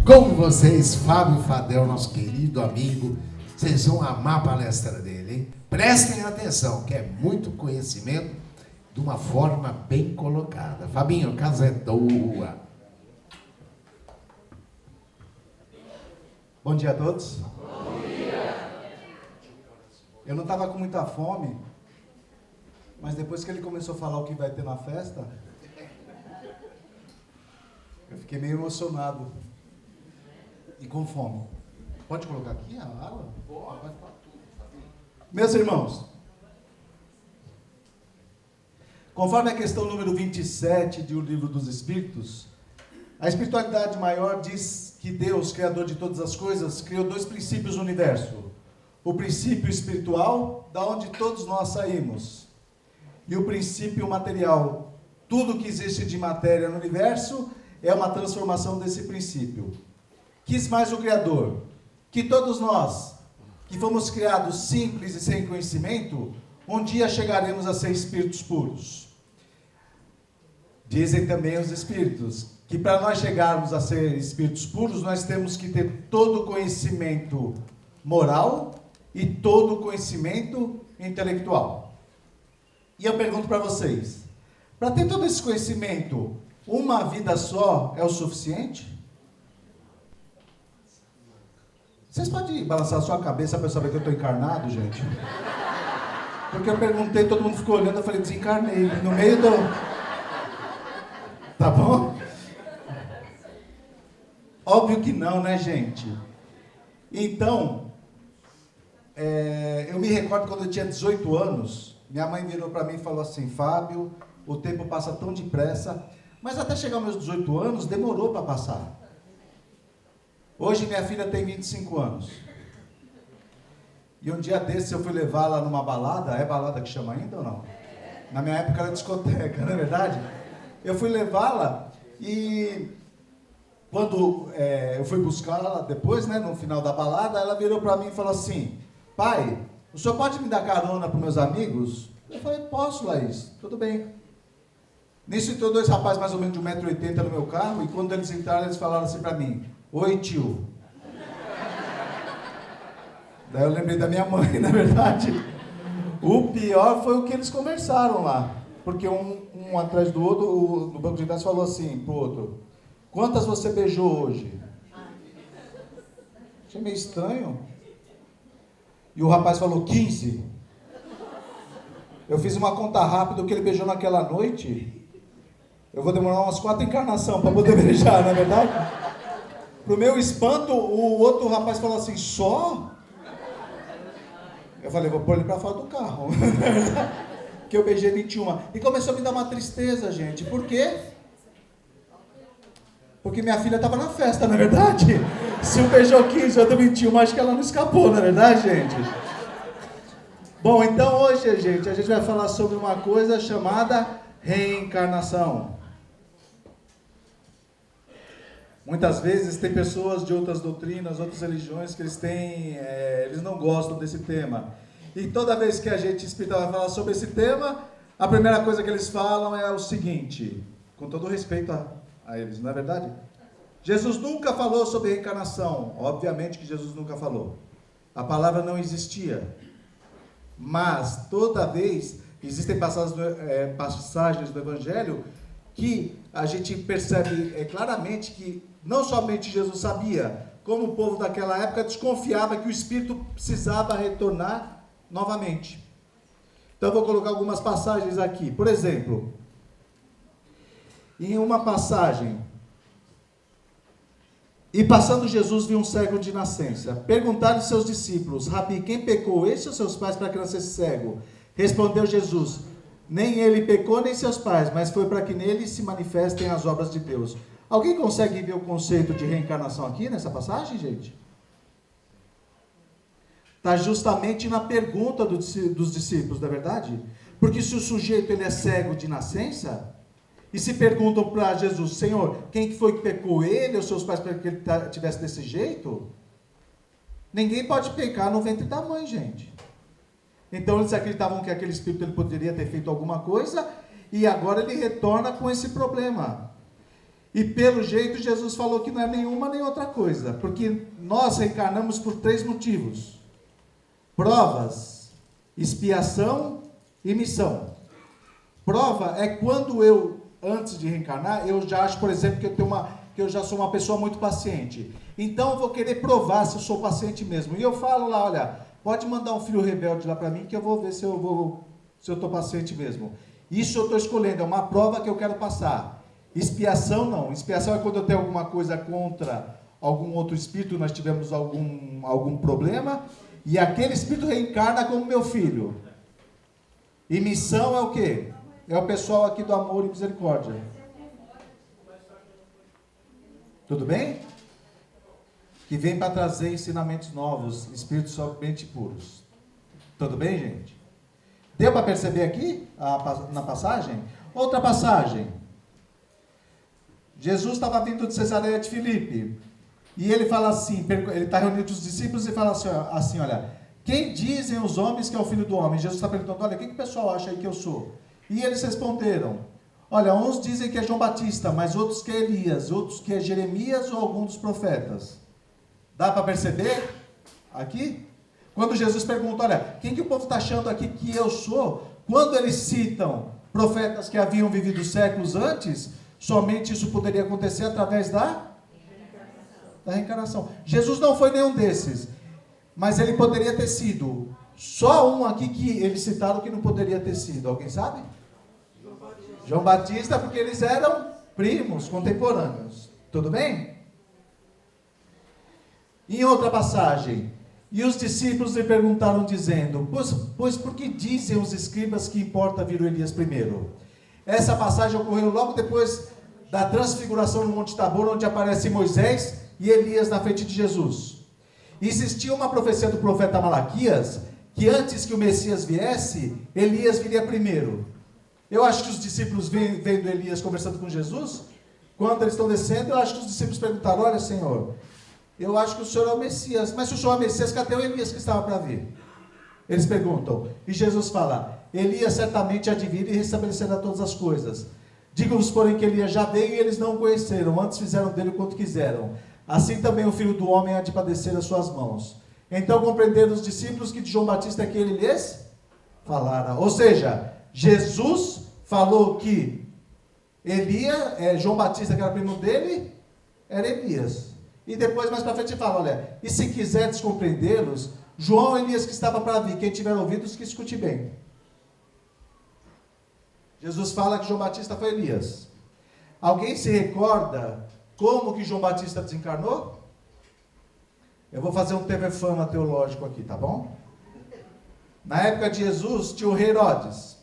Com vocês, Fábio Fadel, nosso querido amigo. Vocês vão amar a palestra dele, hein? Prestem atenção, que é muito conhecimento de uma forma bem colocada. Fabinho, a casa é tua. Bom dia a todos. Bom dia. Eu não estava com muita fome, mas depois que ele começou a falar o que vai ter na festa, eu fiquei meio emocionado e com fome. Pode colocar aqui a água? Pode. Meus irmãos, conforme a questão número 27 do Livro dos Espíritos, a espiritualidade maior diz que Deus, Criador de todas as coisas, criou dois princípios no universo. O princípio espiritual, da onde todos nós saímos, e o princípio material. Tudo que existe de matéria no universo é uma transformação desse princípio. Quis mais o Criador que todos nós, que fomos criados simples e sem conhecimento, um dia chegaremos a ser espíritos puros. Dizem também os espíritos que para nós chegarmos a ser espíritos puros, nós temos que ter todo o conhecimento moral e todo o conhecimento intelectual. E eu pergunto para vocês, para ter todo esse conhecimento, uma vida só é o suficiente? Vocês podem balançar a sua cabeça para saber que eu estou encarnado, gente? Porque eu perguntei, todo mundo ficou olhando, eu falei, desencarnei, no meio do... Tá bom? Óbvio que não, né, gente? Então, eu me recordo quando eu tinha 18 anos, minha mãe virou para mim e falou assim, Fábio, o tempo passa tão depressa, mas até chegar aos meus 18 anos, demorou para passar. Hoje minha filha tem 25 anos. E um dia desses eu fui levá-la numa balada, é balada que chama ainda ou não? Na minha época era discoteca, não é verdade? Eu fui levá-la e quando eu fui buscá-la depois, né, no final da balada, ela virou para mim e falou assim, pai, o senhor pode me dar carona para meus amigos? Eu falei, posso, Laís, tudo bem. Nisso entrou dois rapazes mais ou menos de 1,80 m no meu carro, e quando eles entraram, eles falaram assim para mim, oi tio. Daí eu lembrei da minha mãe, na verdade. O pior foi o que eles conversaram lá, porque um atrás do outro, no banco de trás falou assim pro outro, quantas você beijou hoje? Achei meio estranho. E o rapaz falou 15. Eu fiz uma conta rápida, o que ele beijou naquela noite, eu vou demorar umas 4 encarnações para poder beijar, não é verdade? Pro meu espanto, o outro rapaz falou assim, só? Eu falei, vou pôr ele para fora do carro. Que eu beijei 21. E começou a me dar uma tristeza, gente. Por quê? Porque minha filha estava na festa, não é verdade? Se um beijou 15, outro 21, acho que ela não escapou, não é verdade, gente? Bom, então hoje, gente, a gente vai falar sobre uma coisa chamada reencarnação. Muitas vezes tem pessoas de outras doutrinas, outras religiões que eles não gostam desse tema. E toda vez que a gente espírita vai falar sobre esse tema, a primeira coisa que eles falam é o seguinte, com todo respeito a eles, não é verdade? Jesus nunca falou sobre reencarnação. Obviamente que Jesus nunca falou. A palavra não existia. Mas toda vez existem passagens do Evangelho que a gente percebe claramente que não somente Jesus sabia, como o povo daquela época desconfiava que o Espírito precisava retornar novamente. Então eu vou colocar algumas passagens aqui. Por exemplo, em uma passagem, e passando Jesus viu um cego de nascença. Perguntaram seus discípulos, Rabi, quem pecou, esse ou seus pais, para que nascesse cego? Respondeu Jesus, nem ele pecou, nem seus pais, mas foi para que nele se manifestem as obras de Deus. Alguém consegue ver o conceito de reencarnação aqui nessa passagem, gente? Está justamente na pergunta dos discípulos, não é verdade? Porque se o sujeito ele é cego de nascença, e se perguntam para Jesus, Senhor, quem foi que pecou, ele ou seus pais, para que ele tivesse desse jeito? Ninguém pode pecar no ventre da mãe, gente. Então eles acreditavam que aquele espírito ele poderia ter feito alguma coisa, e agora ele retorna com esse problema. E pelo jeito Jesus falou que não é nenhuma nem outra coisa, porque nós reencarnamos por 3 motivos: provas, expiação e missão. Prova é quando eu, antes de reencarnar, eu já acho, por exemplo, que eu já sou uma pessoa muito paciente. Então eu vou querer provar se eu sou paciente mesmo. E eu falo lá, olha, pode mandar um filho rebelde lá para mim que eu vou ver se eu estou paciente mesmo. Isso eu estou escolhendo, é uma prova que eu quero passar. Expiação não. Expiação é quando eu tenho alguma coisa contra algum outro espírito, nós tivemos algum problema, e aquele espírito reencarna como meu filho. E missão é o quê? É o pessoal aqui do Amor e Misericórdia. Tudo bem? Que vem para trazer ensinamentos novos, espíritos somente puros. Tudo bem, gente? Deu para perceber aqui, na passagem? Outra passagem. Jesus estava vindo de Cesareia de Filipe. E ele fala assim, ele está reunindo os discípulos e fala assim, olha, quem dizem os homens que é o Filho do Homem? Jesus está perguntando, olha, quem que o pessoal acha aí que eu sou? E eles responderam, olha, uns dizem que é João Batista, mas outros que é Elias, outros que é Jeremias ou algum dos profetas. Dá para perceber aqui? Quando Jesus pergunta, olha, quem que o povo está achando aqui que eu sou? Quando eles citam profetas que haviam vivido séculos antes, somente isso poderia acontecer através da reencarnação. Jesus não foi nenhum desses, mas ele poderia ter sido. Só um aqui que eles citaram que não poderia ter sido. Alguém sabe? João Batista, porque eles eram primos, contemporâneos. Tudo bem? Em outra passagem, e os discípulos lhe perguntaram dizendo, pois por que dizem os escribas que importa vir o Elias primeiro? Essa passagem ocorreu logo depois da transfiguração no Monte Tabor, onde aparece Moisés e Elias na frente de Jesus. Existia uma profecia do profeta Malaquias, que antes que o Messias viesse, Elias viria primeiro. Eu acho que os discípulos vendo Elias conversando com Jesus, quando eles estão descendo, eu acho que os discípulos perguntaram, olha Senhor, eu acho que o Senhor é o Messias, mas se o Senhor é o Messias, cadê o Elias que estava para vir? Eles perguntam, e Jesus fala, Elias certamente há de vir e restabelecerá todas as coisas. Digo-vos, porém, que Elias já veio e eles não o conheceram, antes fizeram dele o quanto quiseram. Assim também o Filho do Homem há de padecer as suas mãos. Então compreenderam os discípulos que de João Batista é que ele lhes falara. Ou seja, Jesus falou que João Batista, que era primo dele, era Elias. E depois, mais para frente, ele fala, olha, e se quiseres compreendê-los, João e Elias que estava para vir, quem tiver ouvidos, que escute bem. Jesus fala que João Batista foi Elias. Alguém se recorda como que João Batista desencarnou? Eu vou fazer um TV Fama teológico aqui, tá bom? Na época de Jesus, tinha o rei Herodes.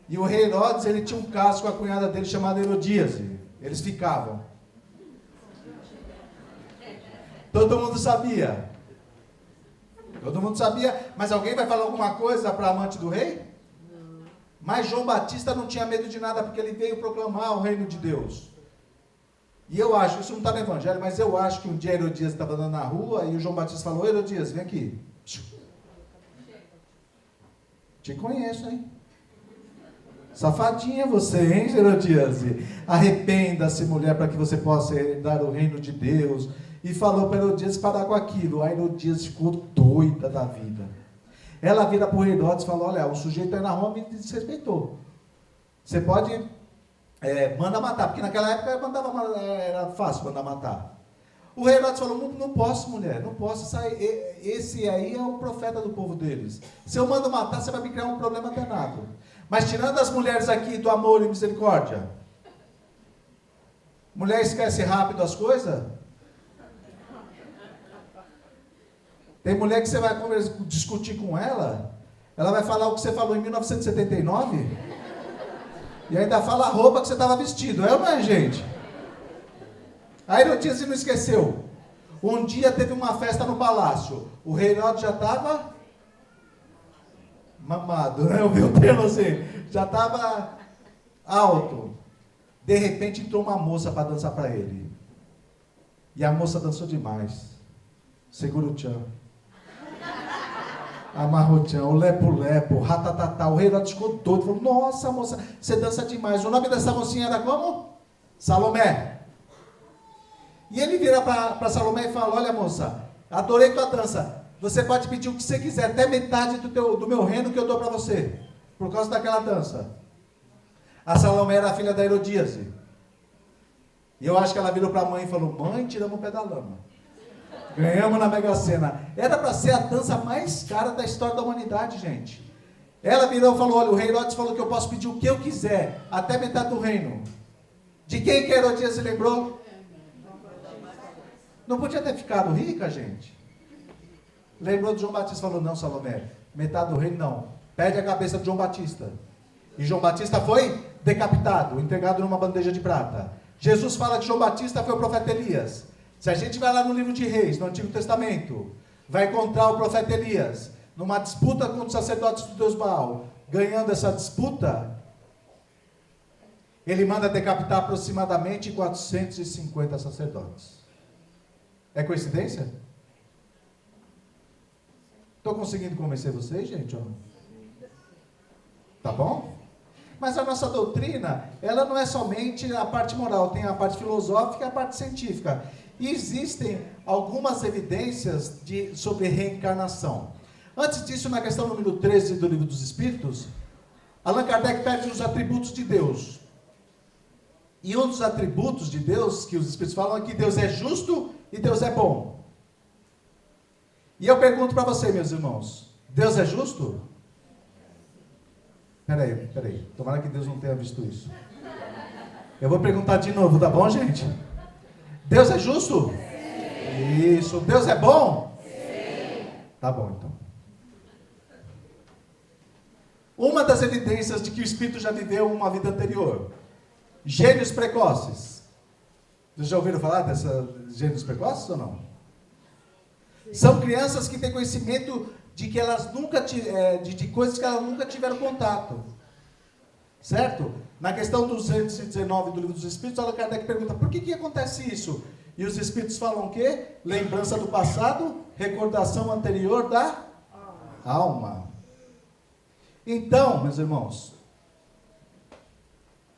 E o rei Herodes, ele tinha um caso com a cunhada dele chamada Herodíase. Eles ficavam. Todo mundo sabia. Todo mundo sabia. Mas alguém vai falar alguma coisa para a amante do rei? Não. Mas João Batista não tinha medo de nada, porque ele veio proclamar o reino de Deus. E eu acho, isso não está no Evangelho, mas eu acho que um dia Herodias estava andando na rua e o João Batista falou, Herodias, vem aqui. Te conheço, hein? Safadinha você, hein, Herodias? Arrependa-se, mulher, para que você possa herdar o reino de Deus. E falou para Herodias parar com aquilo. A Herodias ficou doida da vida. Ela vira para o Herodes e falou, olha, o sujeito aí na rua me desrespeitou. Você pode... manda matar, porque naquela época era fácil mandar matar. O rei Herodes falou, não posso, mulher, não posso sair. Esse aí é o profeta do povo deles. Se eu mando matar, você vai me criar um problema danado. Mas tirando as mulheres aqui do amor e misericórdia, mulher esquece rápido as coisas? Tem mulher que você vai discutir com ela, ela vai falar o que você falou em 1979... E ainda fala a roupa que você estava vestido. É ou não é, gente? A Herodias não esqueceu. Um dia teve uma festa no palácio. O rei Herodes já estava mamado, né? Eu vi o termo assim. Já estava alto. De repente entrou uma moça para dançar para ele. E a moça dançou demais. Segura o tchan. Amarrotão, o lepo-lepo, o ratatatá, o rei Herodes ficou doido, falou, nossa moça, você dança demais. O nome dessa mocinha era como? Salomé. E ele vira para Salomé e fala, olha moça, adorei tua dança, você pode pedir o que você quiser, até metade do meu reino que eu dou para você, por causa daquela dança. A Salomé era a filha da Herodíase. E eu acho que ela virou para a mãe e falou, mãe, tiramos o pé da lama. Ganhamos na Mega Sena. Era para ser a dança mais cara da história da humanidade, gente. Ela virou e falou, olha, o rei Herodes falou que eu posso pedir o que eu quiser, até metade do reino. De quem que Herodias se lembrou? Não podia ter ficado rica, gente. Lembrou de João Batista, falou, não, Salomé, metade do reino não. Pede a cabeça de João Batista. E João Batista foi decapitado, entregado numa bandeja de prata. Jesus fala que João Batista foi o profeta Elias. Se a gente vai lá no livro de Reis, no Antigo Testamento, vai encontrar o profeta Elias numa disputa contra os sacerdotes do Deus Baal. Ganhando essa disputa, ele manda decapitar aproximadamente 450 sacerdotes. É coincidência? Estou conseguindo convencer vocês, gente? Ou não? Tá bom? Mas a nossa doutrina, ela não é somente a parte moral, tem a parte filosófica e a parte científica. E existem algumas evidências sobre reencarnação. Antes disso, na questão número 13 do Livro dos Espíritos, Allan Kardec pede os atributos de Deus. E um dos atributos de Deus, que os Espíritos falam, é que Deus é justo e Deus é bom. E eu pergunto para você, meus irmãos, Deus é justo? Peraí, tomara que Deus não tenha visto isso. Eu vou perguntar de novo, tá bom, gente? Deus é justo? Sim. Isso. Deus é bom? Sim. Tá bom, então. Uma das evidências de que o espírito já viveu uma vida anterior. Gênios precoces. Vocês já ouviram falar dessas gênios precoces ou não? Sim. São crianças que têm conhecimento de que elas nunca de coisas que elas nunca tiveram contato. Certo? Na questão 219 do Livro dos Espíritos, Allan Kardec pergunta, por que acontece isso? E os Espíritos falam o quê? Lembrança do passado, recordação anterior da alma. Então, meus irmãos,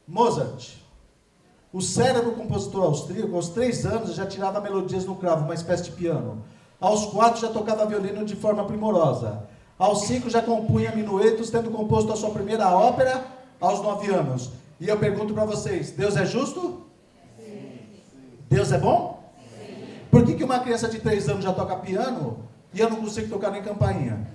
Mozart, o cérebro compositor austríaco, aos 3 anos já tirava melodias no cravo, uma espécie de piano. Aos 4 já tocava violino de forma primorosa. Aos 5 já compunha minuetos, tendo composto a sua primeira ópera aos 9 anos. E eu pergunto para vocês, Deus é justo? Sim. Deus é bom? Sim. Por que uma criança de 3 anos já toca piano e eu não consigo tocar nem campainha?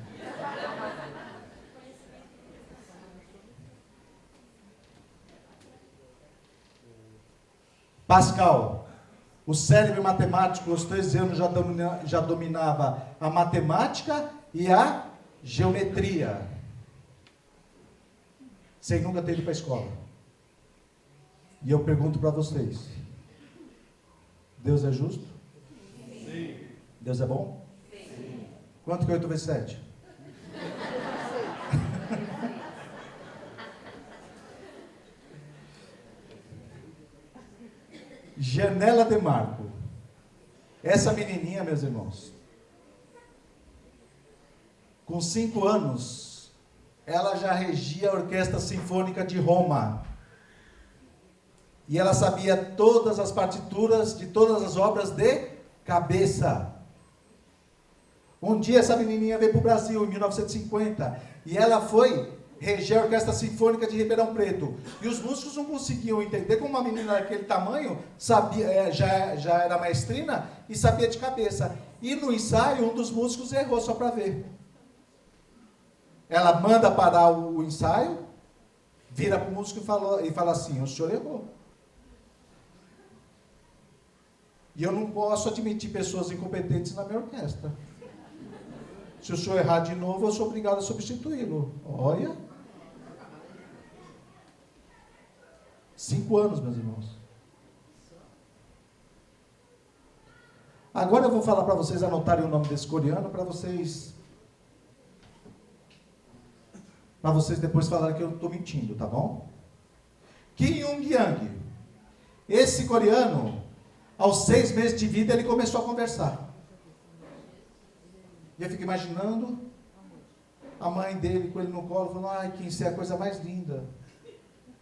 Pascal, o cérebro matemático, aos 13 anos já dominava a matemática e a geometria, sem nunca ter ido para a escola. E eu pergunto para vocês, Deus é justo? Sim. Deus é bom? Sim. Quanto que é 8 vezes 7? Janela de Marco. Essa menininha, meus irmãos, com 5 anos, ela já regia a Orquestra Sinfônica de Roma. E ela sabia todas as partituras de todas as obras de cabeça. Um dia essa menininha veio para o Brasil, em 1950, e ela foi reger a Orquestra Sinfônica de Ribeirão Preto. E os músicos não conseguiam entender como uma menina daquele tamanho sabia, já era maestrina e sabia de cabeça. E no ensaio, um dos músicos errou só para ver. Ela manda parar o ensaio, vira para o músico e fala assim, o senhor errou. E eu não posso admitir pessoas incompetentes na minha orquestra. Se o senhor errar de novo, eu sou obrigado a substituí-lo. Olha. 5 anos, meus irmãos. Agora eu vou falar para vocês anotarem o nome desse coreano, para vocês depois falarem que eu estou mentindo, tá bom? Kim Young-yang. Esse coreano, aos 6 meses de vida, ele começou a conversar. E eu fico imaginando a mãe dele com ele no colo, falando, ai, Kim, você é a coisa mais linda.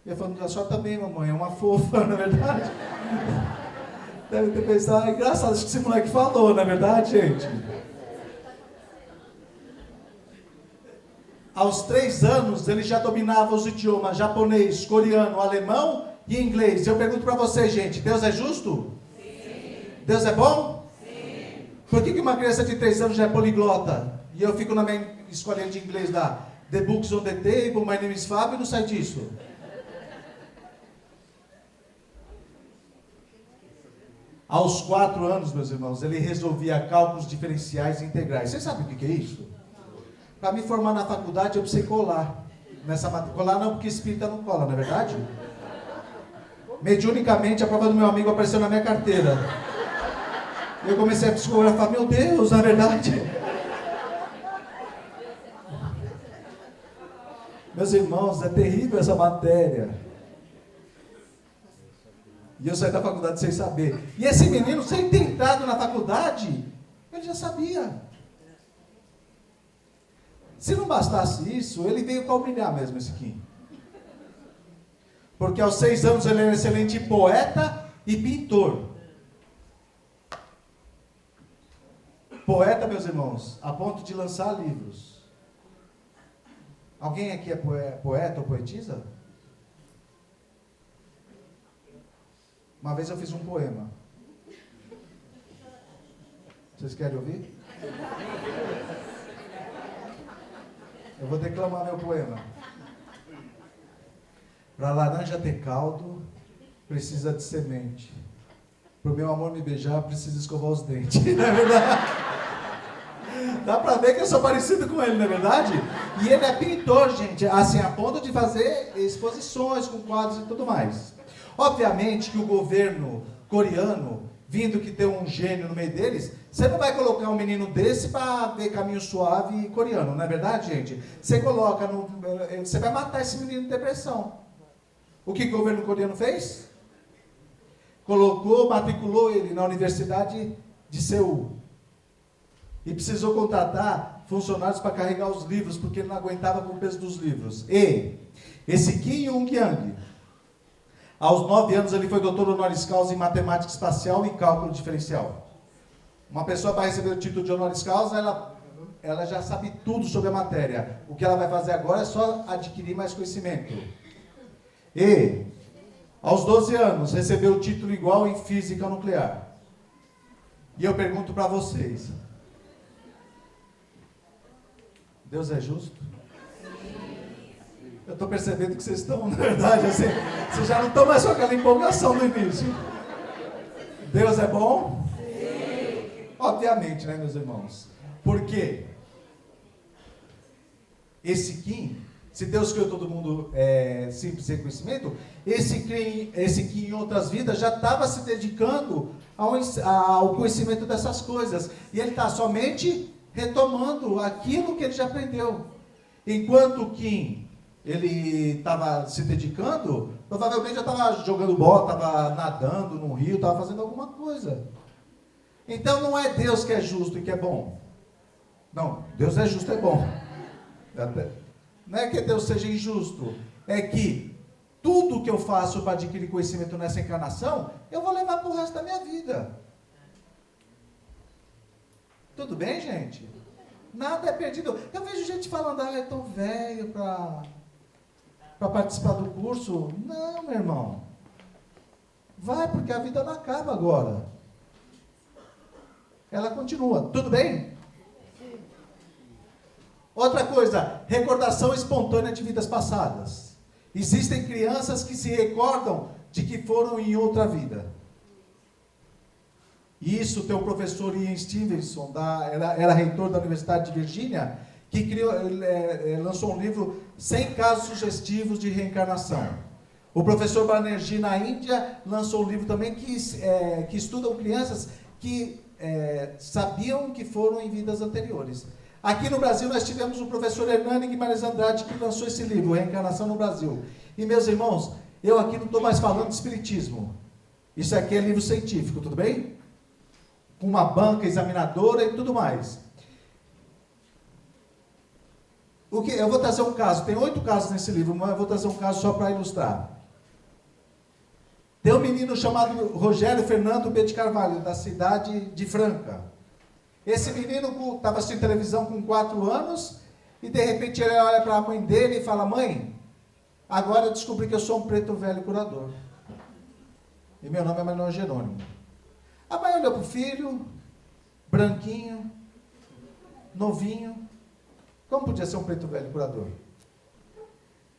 E eu falando, a senhora também, mamãe, é uma fofa, na verdade. Deve ter pensado, engraçado, acho que esse moleque falou, não é verdade, gente? Aos 3 anos, ele já dominava os idiomas japonês, coreano, alemão e inglês. Eu pergunto para você, gente, Deus é justo? Sim. Deus é bom? Sim. Por que uma criança de 3 anos já é poliglota? E eu fico na minha escolinha de inglês lá, The Books on the Table, My Name is Fábio, e não sai disso. Aos 4 anos, meus irmãos, ele resolvia cálculos diferenciais e integrais. Vocês sabem o que é isso? Para me formar na faculdade, eu precisei colar. Colar não, porque espírita não cola, não é verdade? Mediunicamente, a prova do meu amigo apareceu na minha carteira. Eu comecei a psicografar, meu Deus, na verdade. Meus irmãos, é terrível essa matéria. E eu saí da faculdade sem saber. E esse menino, sem ter entrado na faculdade, ele já sabia. Se não bastasse isso, ele veio caluniar mesmo esse Kim. Porque aos 6 anos ele era um excelente poeta e pintor. Poeta, meus irmãos, a ponto de lançar livros. Alguém aqui é poeta ou poetisa? Uma vez eu fiz um poema. Vocês querem ouvir? Eu vou declamar meu poema. Para a laranja ter caldo, precisa de semente. Para o meu amor me beijar, precisa escovar os dentes. Não é verdade? Dá para ver que eu sou parecido com ele, não é verdade? E ele é pintor, gente, assim, a ponto de fazer exposições com quadros e tudo mais. Obviamente que o governo coreano, vindo que tem um gênio no meio deles, você não vai colocar um menino desse para ver caminho suave coreano, não é verdade, gente? Você coloca, você vai matar esse menino de depressão. O que o governo coreano fez? Matriculou ele na Universidade de Seul. E precisou contratar funcionários para carregar os livros, porque ele não aguentava com o peso dos livros. E esse Kim Young-yang, aos 9 anos ele foi doutor honoris causa em matemática espacial e cálculo diferencial. Uma pessoa, para receber o título de honoris causa, ela já sabe tudo sobre a matéria. O que ela vai fazer agora é só adquirir mais conhecimento. E, aos 12 anos, recebeu o título igual em física nuclear. E eu pergunto para vocês, Deus é justo? Eu estou percebendo que vocês estão, na verdade, assim, vocês já não estão mais com aquela empolgação no início. Deus é bom? Sim. Obviamente, né, meus irmãos? Por quê? Esse Kim, se Deus criou todo mundo simples sem conhecimento, esse Kim em outras vidas já estava se dedicando ao conhecimento dessas coisas. E ele está somente retomando aquilo que ele já aprendeu. Enquanto o Kim, ele estava se dedicando, provavelmente já estava jogando bola, estava nadando no rio, estava fazendo alguma coisa. Então não é Deus que é justo e que é bom. Não, Deus é justo e é bom. Não é que Deus seja injusto, é que tudo que eu faço para adquirir conhecimento nessa encarnação, eu vou levar para o resto da minha vida. Tudo bem, gente? Nada é perdido. Eu vejo gente falando, eu estou velho para participar do curso. Não, meu irmão. Vai, porque a vida não acaba agora. Ela continua. Tudo bem? Outra coisa, recordação espontânea de vidas passadas. Existem crianças que se recordam de que foram em outra vida. Isso tem o professor Ian Stevenson, era reitor da Universidade de Virgínia, que lançou um livro 100 casos sugestivos de reencarnação. O professor Banerjee, na Índia, lançou um livro também que estudam crianças que sabiam que foram em vidas anteriores. Aqui no Brasil nós tivemos o professor Hernani Guimarães Andrade, que lançou esse livro, Reencarnação no Brasil. E meus irmãos, eu aqui não estou mais falando de espiritismo. Isso aqui é livro científico, tudo bem? Com uma banca examinadora e tudo mais. Eu vou trazer um caso, tem 8 casos nesse livro, mas eu vou trazer um caso só para ilustrar. Tem um menino chamado Rogério Fernando B. de Carvalho, da cidade de Franca. Esse menino estava assistindo televisão com 4 anos, e de repente ele olha para a mãe dele e fala: mãe, agora eu descobri que eu sou um preto velho curador. E meu nome é Manuel Jerônimo. A mãe olhou para o filho, branquinho, novinho. Como podia ser um preto velho curador?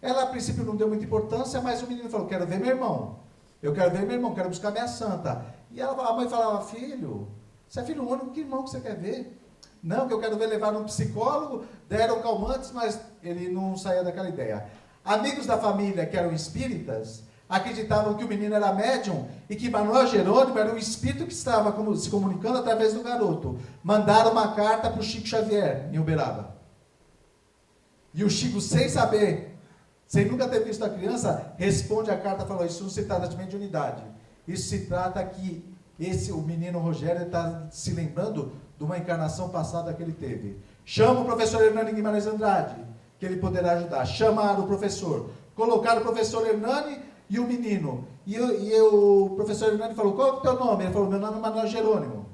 Ela, a princípio, não deu muita importância, mas o menino falou: quero ver meu irmão. Eu quero ver meu irmão, quero buscar minha santa. E a mãe falava: filho, você é filho único, que irmão que você quer ver? Não, que eu quero ver, levar num psicólogo, deram calmantes, mas ele não saía daquela ideia. Amigos da família, que eram espíritas, acreditavam que o menino era médium e que Manuel Jerônimo era um espírito que estava se comunicando através do garoto. Mandaram uma carta para o Chico Xavier, em Uberaba. E o Chico, sem saber, sem nunca ter visto a criança, responde a carta e falou: isso não se trata de mediunidade. Isso se trata que o menino Rogério está se lembrando de uma encarnação passada que ele teve. Chama o professor Hernani Guimarães Andrade, que ele poderá ajudar. Chamaram o professor. Colocaram o professor Hernani e o menino. E o professor Hernani falou: qual é o teu nome? Ele falou: meu nome é Manuel Jerônimo.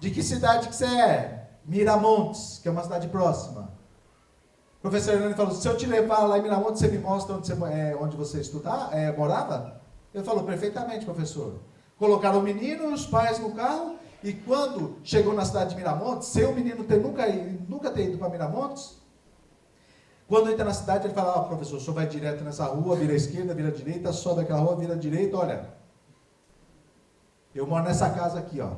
De que cidade que você é? Miramontes, que é uma cidade próxima. O professor Hernani falou: se eu te levar lá em Miramontes, você me mostra onde você morava? Ele falou: perfeitamente, professor. Colocaram o menino e os pais no carro, e quando chegou na cidade de Miramontes, sem o menino nunca ter ido para Miramontes, quando entra na cidade, ele fala: professor, o senhor vai direto nessa rua, vira à esquerda, vira à direita, sobe aquela rua, vira à direita, olha, eu moro nessa casa aqui, ó.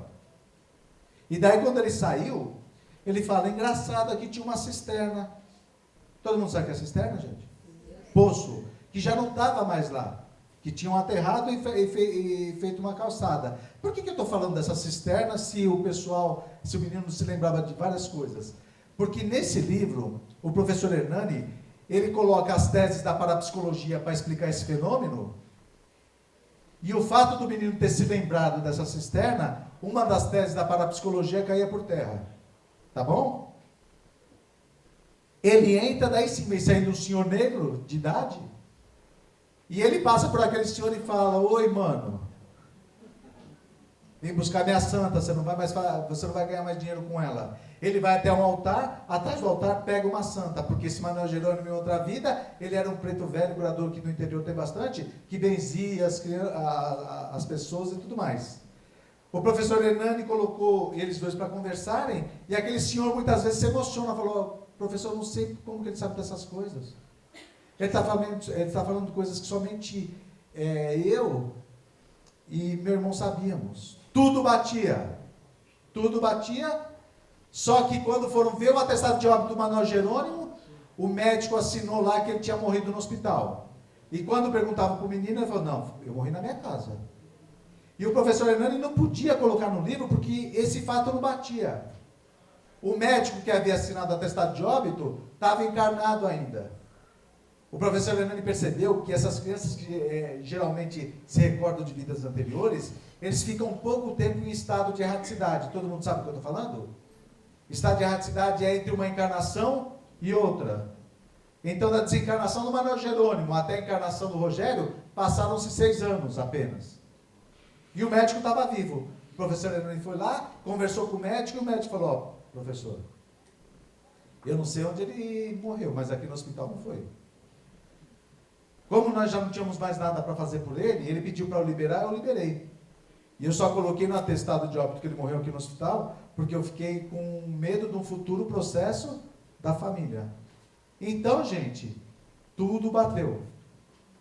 E daí, quando ele saiu, ele fala: engraçado, aqui tinha uma cisterna. Todo mundo sabe o que é cisterna, gente? Poço, que já não estava mais lá, que tinham aterrado e feito uma calçada. Por que eu estou falando dessa cisterna se o menino não se lembrava de várias coisas? Porque nesse livro, o professor Hernani, ele coloca as teses da parapsicologia para explicar esse fenômeno, e o fato do menino ter se lembrado dessa cisterna, uma das teses da parapsicologia caía por terra. Tá bom? Ele entra, daí sim, vem saindo um senhor negro, de idade, e ele passa por aquele senhor e fala: oi, mano, vem buscar minha santa, você não vai ganhar mais dinheiro com ela. Ele vai até um altar, atrás do altar pega uma santa, porque esse Manuel Jerônimo, em outra vida, ele era um preto velho, curador, que no interior tem bastante, que benzia as pessoas e tudo mais. O professor Hernani colocou eles dois para conversarem, e aquele senhor muitas vezes se emociona, falou: professor, não sei como que ele sabe dessas coisas. Ele está falando de coisas que somente eu e meu irmão sabíamos. Tudo batia, só que quando foram ver o atestado de óbito do Manuel Jerônimo, o médico assinou lá que ele tinha morrido no hospital. E quando perguntavam para o menino, ele falou: não, eu morri na minha casa. E o professor Hernani não podia colocar no livro, porque esse fato não batia. O médico que havia assinado o atestado de óbito estava encarnado ainda. O professor Hernani percebeu que essas crianças que geralmente se recordam de vidas anteriores, eles ficam pouco tempo em estado de erraticidade. Todo mundo sabe o que eu estou falando? Estado de erraticidade é entre uma encarnação e outra. Então, da desencarnação do Manuel Jerônimo até a encarnação do Rogério, passaram-se 6 anos apenas. E o médico estava vivo. O professor Hernani foi lá, conversou com o médico, e o médico falou: ó, professor, eu não sei onde ele morreu, mas aqui no hospital não foi. Como nós já não tínhamos mais nada para fazer por ele, ele pediu para eu liberar, eu liberei. E eu só coloquei no atestado de óbito que ele morreu aqui no hospital, porque eu fiquei com medo de um futuro processo da família. Então, gente, tudo bateu.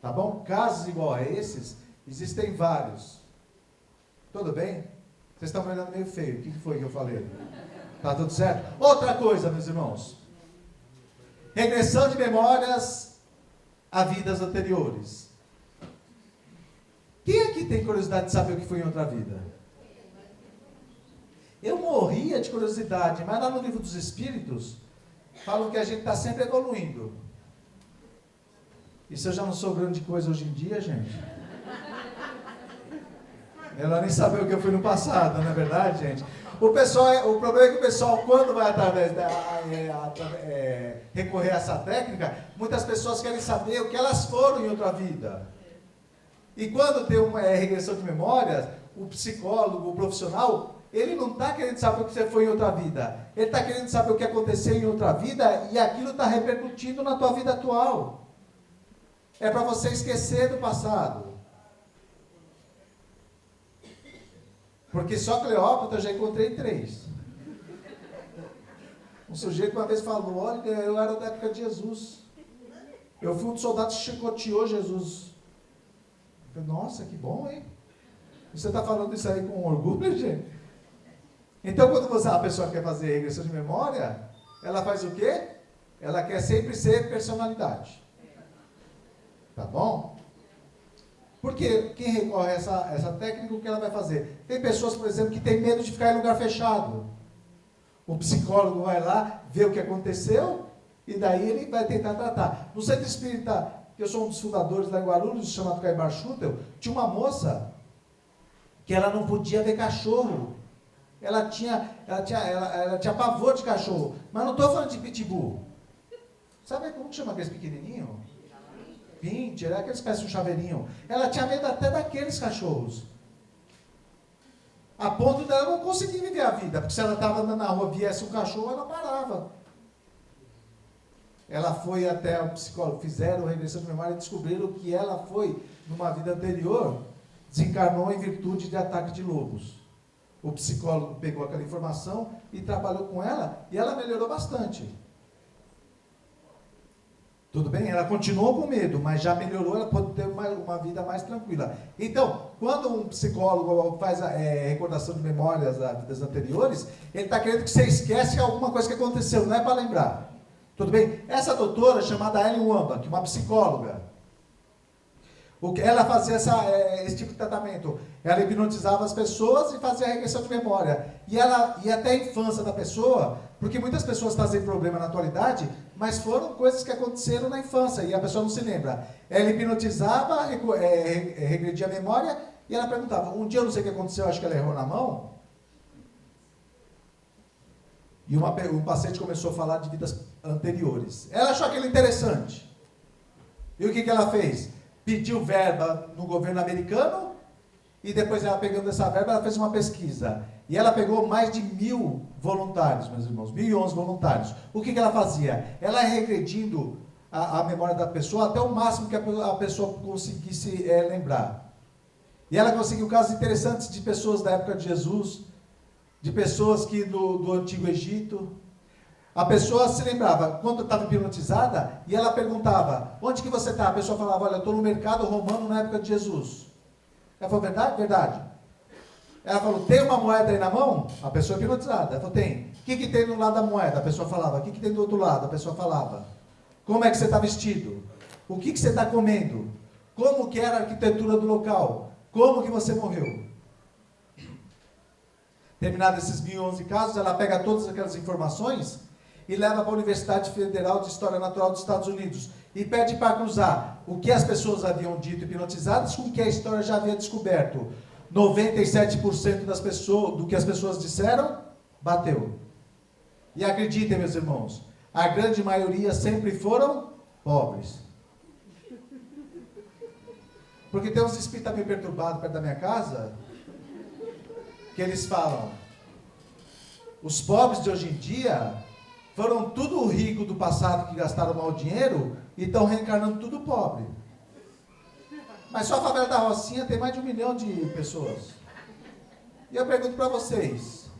Tá bom? Casos igual a esses, existem vários. Tudo bem? Vocês estão me olhando meio feio. O que foi que eu falei? Tá tudo certo? Outra coisa, meus irmãos. Regressão de memórias a vidas anteriores. Quem aqui tem curiosidade de saber o que foi em outra vida? Eu morria de curiosidade, mas lá no Livro dos Espíritos, falam que a gente está sempre evoluindo. E se eu já não sou grande coisa hoje em dia, gente? Ela nem sabe o que eu fui no passado, não é verdade, gente? O problema é que o pessoal, quando vai recorrer a essa técnica, muitas pessoas querem saber o que elas foram em outra vida. E quando tem uma regressão de memórias, o psicólogo, o profissional, ele não está querendo saber o que você foi em outra vida. Ele está querendo saber o que aconteceu em outra vida e aquilo está repercutindo na tua vida atual. É para você esquecer do passado. Porque só Cleópatra eu já encontrei 3. Um sujeito uma vez falou, olha, eu era da época de Jesus. Eu fui um dos soldados que chicoteou Jesus. Eu falei, nossa, que bom, hein? Você está falando isso aí com orgulho, gente? Então, quando a pessoa quer fazer regressão de memória, ela faz o quê? Ela quer sempre ser personalidade. Tá bom? Porque quem recorre a essa técnica, o que ela vai fazer? Tem pessoas, por exemplo, que têm medo de ficar em lugar fechado. O psicólogo vai lá, vê o que aconteceu, e daí ele vai tentar tratar. No centro espírita, que eu sou um dos fundadores lá em Guarulhos, chamado Caibar Schutel, tinha uma moça que ela não podia ver cachorro. Ela tinha pavor de cachorro. Mas não estou falando de pitbull. Sabe como chama aqueles pequenininhos? Pincher, aqueles que parecem um chaveirinho. Ela tinha medo até daqueles cachorros. A ponto dela não conseguir viver a vida. Porque se ela estava andando na rua, viesse um cachorro, ela parava. Ela foi até o psicólogo, fizeram regressão de memória e descobriram que ela foi, numa vida anterior, desencarnou em virtude de ataque de lobos. O psicólogo pegou aquela informação e trabalhou com ela, e ela melhorou bastante. Tudo bem? Ela continuou com medo, mas já melhorou, ela pode ter uma vida mais tranquila. Então, quando um psicólogo faz a recordação de memórias das vidas anteriores, ele está querendo que você esquece alguma coisa que aconteceu, não é para lembrar. Tudo bem? Essa doutora, chamada Ellen Wambach, que é uma psicóloga, ela fazia esse tipo de tratamento. Ela hipnotizava as pessoas e fazia a regressão de memória. E ela ia até a infância da pessoa, porque muitas pessoas trazem problema na atualidade, mas foram coisas que aconteceram na infância e a pessoa não se lembra. Ela hipnotizava, regredia a memória e ela perguntava, um dia eu não sei o que aconteceu, acho que ela errou na mão. E um paciente começou a falar de vidas anteriores. Ela achou aquilo interessante. E o que ela fez? Pediu verba no governo americano e depois ela pegando essa verba, ela fez uma pesquisa. E ela pegou mais de 1.000 voluntários, meus irmãos, 1.011 voluntários. O que ela fazia? Ela regredindo a memória da pessoa até o máximo que a pessoa conseguisse lembrar. E ela conseguiu casos interessantes de pessoas da época de Jesus, de pessoas que do Antigo Egito. A pessoa se lembrava, quando estava hipnotizada, e ela perguntava, onde que você está? A pessoa falava, olha, eu estou no mercado romano na época de Jesus. Ela falou, verdade? Verdade. Ela falou, tem uma moeda aí na mão? A pessoa hipnotizada. Ela falou, tem. O que tem no lado da moeda? A pessoa falava. O que tem do outro lado? A pessoa falava. Como é que você está vestido? O que você está comendo? Como que era a arquitetura do local? Como que você morreu? Terminados esses 1.011 casos, ela pega todas aquelas informações e leva para a Universidade Federal de História Natural dos Estados Unidos e pede para cruzar o que as pessoas haviam dito hipnotizadas com o que a história já havia descoberto. 97% do que as pessoas disseram, bateu. E acreditem, meus irmãos, a grande maioria sempre foram pobres. Porque tem uns espíritos meio perturbados perto da minha casa, que eles falam, os pobres de hoje em dia foram tudo rico do passado que gastaram mal dinheiro e estão reencarnando tudo pobre. Mas só a favela da Rocinha tem mais de 1 milhão de pessoas. E eu pergunto para vocês,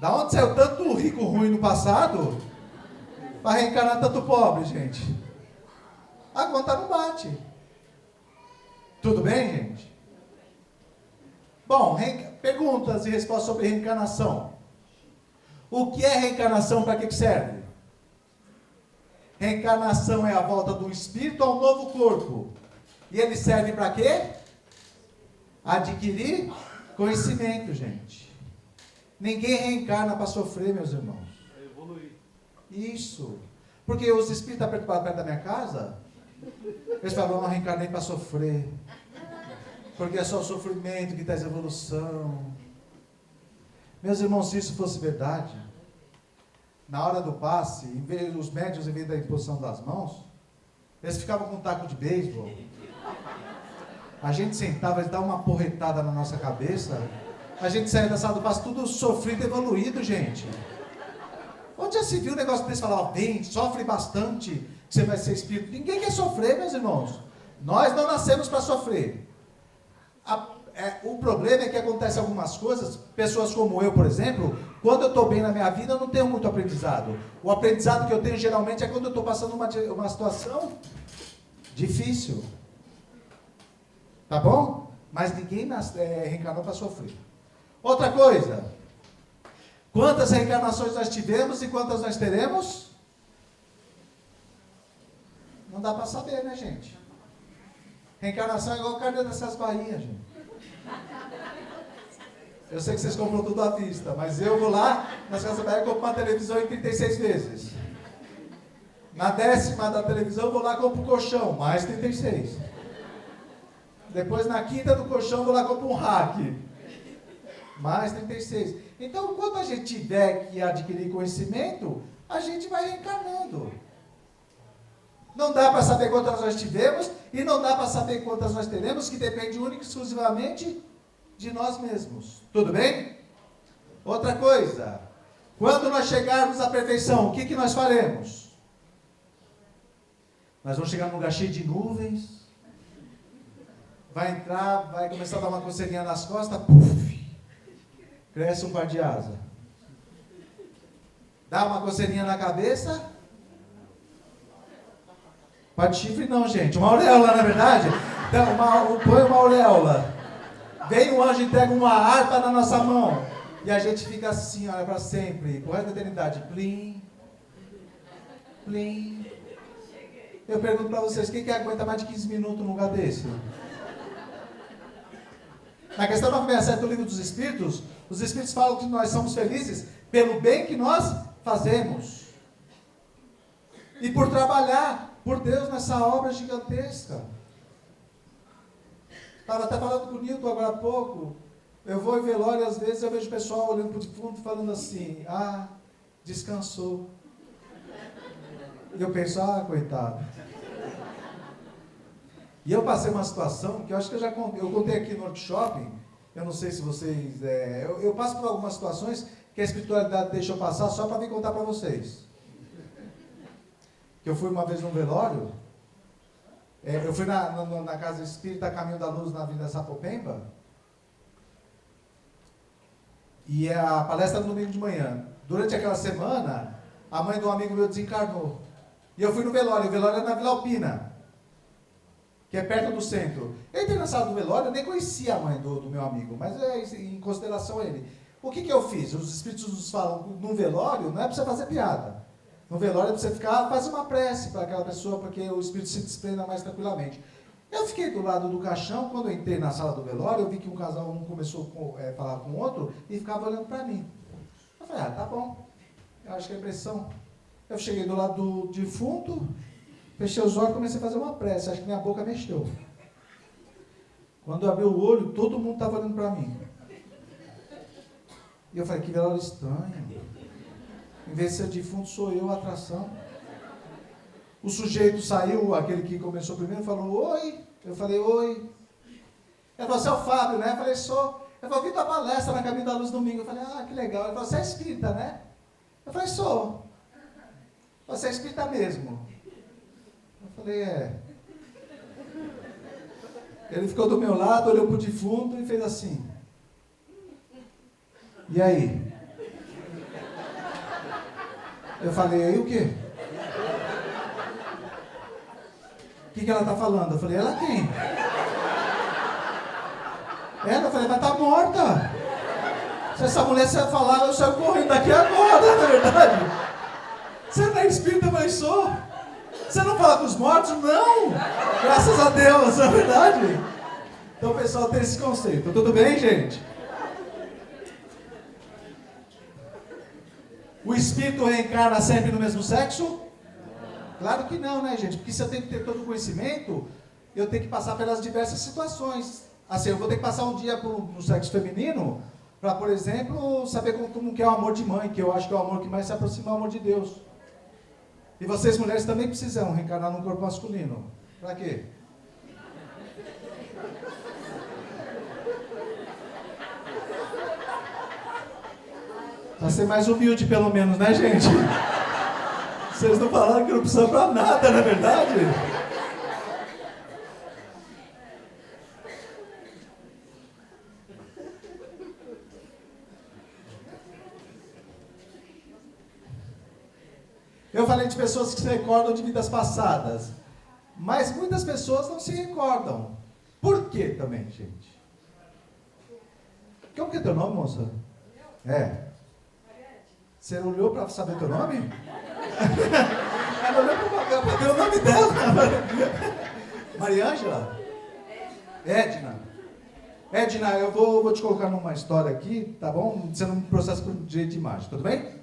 da onde saiu tanto rico ruim no passado para reencarnar tanto pobre, gente? A conta não bate. Tudo bem, gente? Bom, perguntas e respostas sobre reencarnação. O que é reencarnação? Para que serve? Reencarnação é a volta do espírito ao novo corpo. E ele serve para quê? Adquirir conhecimento, gente. Ninguém reencarna para sofrer, meus irmãos. É evoluir. Isso. Porque os espíritos estão preocupados perto da minha casa, eles falam, não reencarnei para sofrer. Porque é só o sofrimento que traz evolução. Meus irmãos, se isso fosse verdade, na hora do passe, os médiuns, em vez da imposição das mãos, eles ficavam com um taco de beisebol A gente sentava, eles davam uma porretada na nossa cabeça. A gente saía da sala do passo tudo sofrido, evoluído, gente. Onde já se viu um negócio desse? Falar, ó, vem, sofre bastante, que você vai ser espírito. Ninguém quer sofrer, meus irmãos. Nós não nascemos para sofrer. O problema é que acontece algumas coisas, pessoas como eu, por exemplo, quando eu estou bem na minha vida, eu não tenho muito aprendizado. O aprendizado que eu tenho geralmente é quando eu estou passando uma situação difícil. Tá bom? Mas ninguém reencarnou para sofrer. Outra coisa. Quantas reencarnações nós tivemos e quantas nós teremos? Não dá para saber, né, gente? Reencarnação é igual o carnê dessas Bahia, gente. Eu sei que vocês compram tudo à vista, mas eu vou lá nas Casas Bahia e compro uma televisão em 36 vezes. Na 10ª da televisão eu vou lá e compro um colchão, mais 36. Depois na 5ª do colchão eu vou lá e compro um rack, mais 36. Então, quando a gente tiver que adquirir conhecimento, a gente vai reencarnando. Não dá para saber quantas nós tivemos e não dá para saber quantas nós teremos, que depende única e exclusivamente de nós mesmos. Tudo bem? Outra coisa. Quando nós chegarmos à perfeição, o que nós faremos? Nós vamos chegar num lugar cheio de nuvens. Vai entrar, vai começar a dar uma coceirinha nas costas. Puf! Cresce um par de asa. Dá uma coceirinha na cabeça. Par de chifre não, gente. Uma auréola, na verdade. Então, põe uma auréola. Vem um anjo e entrega uma harpa na nossa mão. E a gente fica assim, olha, para sempre. Por resto da eternidade. Plim. Plim. Eu pergunto para vocês, quem que aguenta mais de 15 minutos num lugar desse? Na questão 967 do Livro dos Espíritos, os Espíritos falam que nós somos felizes pelo bem que nós fazemos. E por trabalhar por Deus nessa obra gigantesca. Estava até falando com o Nilton agora há pouco. Eu vou em velório e às vezes eu vejo o pessoal olhando para o defunto falando assim, descansou. E eu penso, coitado. E eu passei uma situação que eu acho que eu contei aqui no workshop, eu não sei se vocês... eu passo por algumas situações que a espiritualidade deixa eu passar só para vir contar para vocês. Que eu fui uma vez num velório, eu fui na Casa Espírita Caminho da Luz, na Avenida Sapopemba, e a palestra no domingo de manhã. Durante aquela semana, a mãe de um amigo meu desencarnou. E eu fui no velório, o velório é na Vila Alpina, que é perto do centro. Eu entrei na sala do velório, eu nem conhecia a mãe do meu amigo, mas em consideração a ele. O que eu fiz? Os espíritos nos falam, num velório não é para você fazer piada. No velório é para você ficar, faz uma prece para aquela pessoa, porque o espírito se desprenda mais tranquilamente. Eu fiquei do lado do caixão, quando eu entrei na sala do velório, eu vi que um casal, um começou a falar com o outro e ficava olhando para mim. Eu falei, tá bom, eu acho que é impressão. Eu cheguei do lado do defunto, fechei os olhos e comecei a fazer uma prece, acho que minha boca mexeu. Quando eu abri o olho, todo mundo estava olhando para mim. E eu falei, que velório estranho. Em vez de ser defunto, sou eu a atração. O sujeito saiu, aquele que começou primeiro, falou, oi. Eu falei, oi. Ele falou, você é o Fábio, né? Eu falei, sou. Ele falou, vi tua palestra na Caminho da Luz domingo. Eu falei, que legal. Ele falou, você é espírita, né? Eu falei, sou. Você é espírita mesmo? Eu falei, Ele ficou do meu lado, olhou pro defunto e fez assim. E aí? Eu falei, aí o quê? O que ela tá falando? Eu falei, ela quem? Eu falei, mas tá morta. Se essa mulher sair falar, eu saio correndo daqui agora, na verdade. Você não é espírita, mas sou. Você não fala com os mortos? Não! Graças a Deus, não é verdade? Então o pessoal tem esse conceito. Tudo bem, gente? O espírito reencarna sempre no mesmo sexo? Claro que não, né, gente? Porque se eu tenho que ter todo o conhecimento, eu tenho que passar pelas diversas situações. Assim, eu vou ter que passar um dia no sexo feminino para, por exemplo, saber como que é o amor de mãe, que eu acho que é o amor que mais se aproxima do amor de Deus. E vocês, mulheres, também precisam reencarnar num corpo masculino. Para quê? Pra ser mais humilde, pelo menos, né, gente? Vocês não falaram que não precisa pra nada, não é verdade? Eu falei de pessoas que se recordam de vidas passadas, mas muitas pessoas não se recordam. Por quê também, gente? Como que é teu nome, moça? É. Você olhou para saber teu nome? Ela olhou para o papel para ver o nome dela. Mariângela? Edna. Edna, eu vou te colocar numa história aqui, tá bom? Você não me processa por direito de imagem, tudo bem?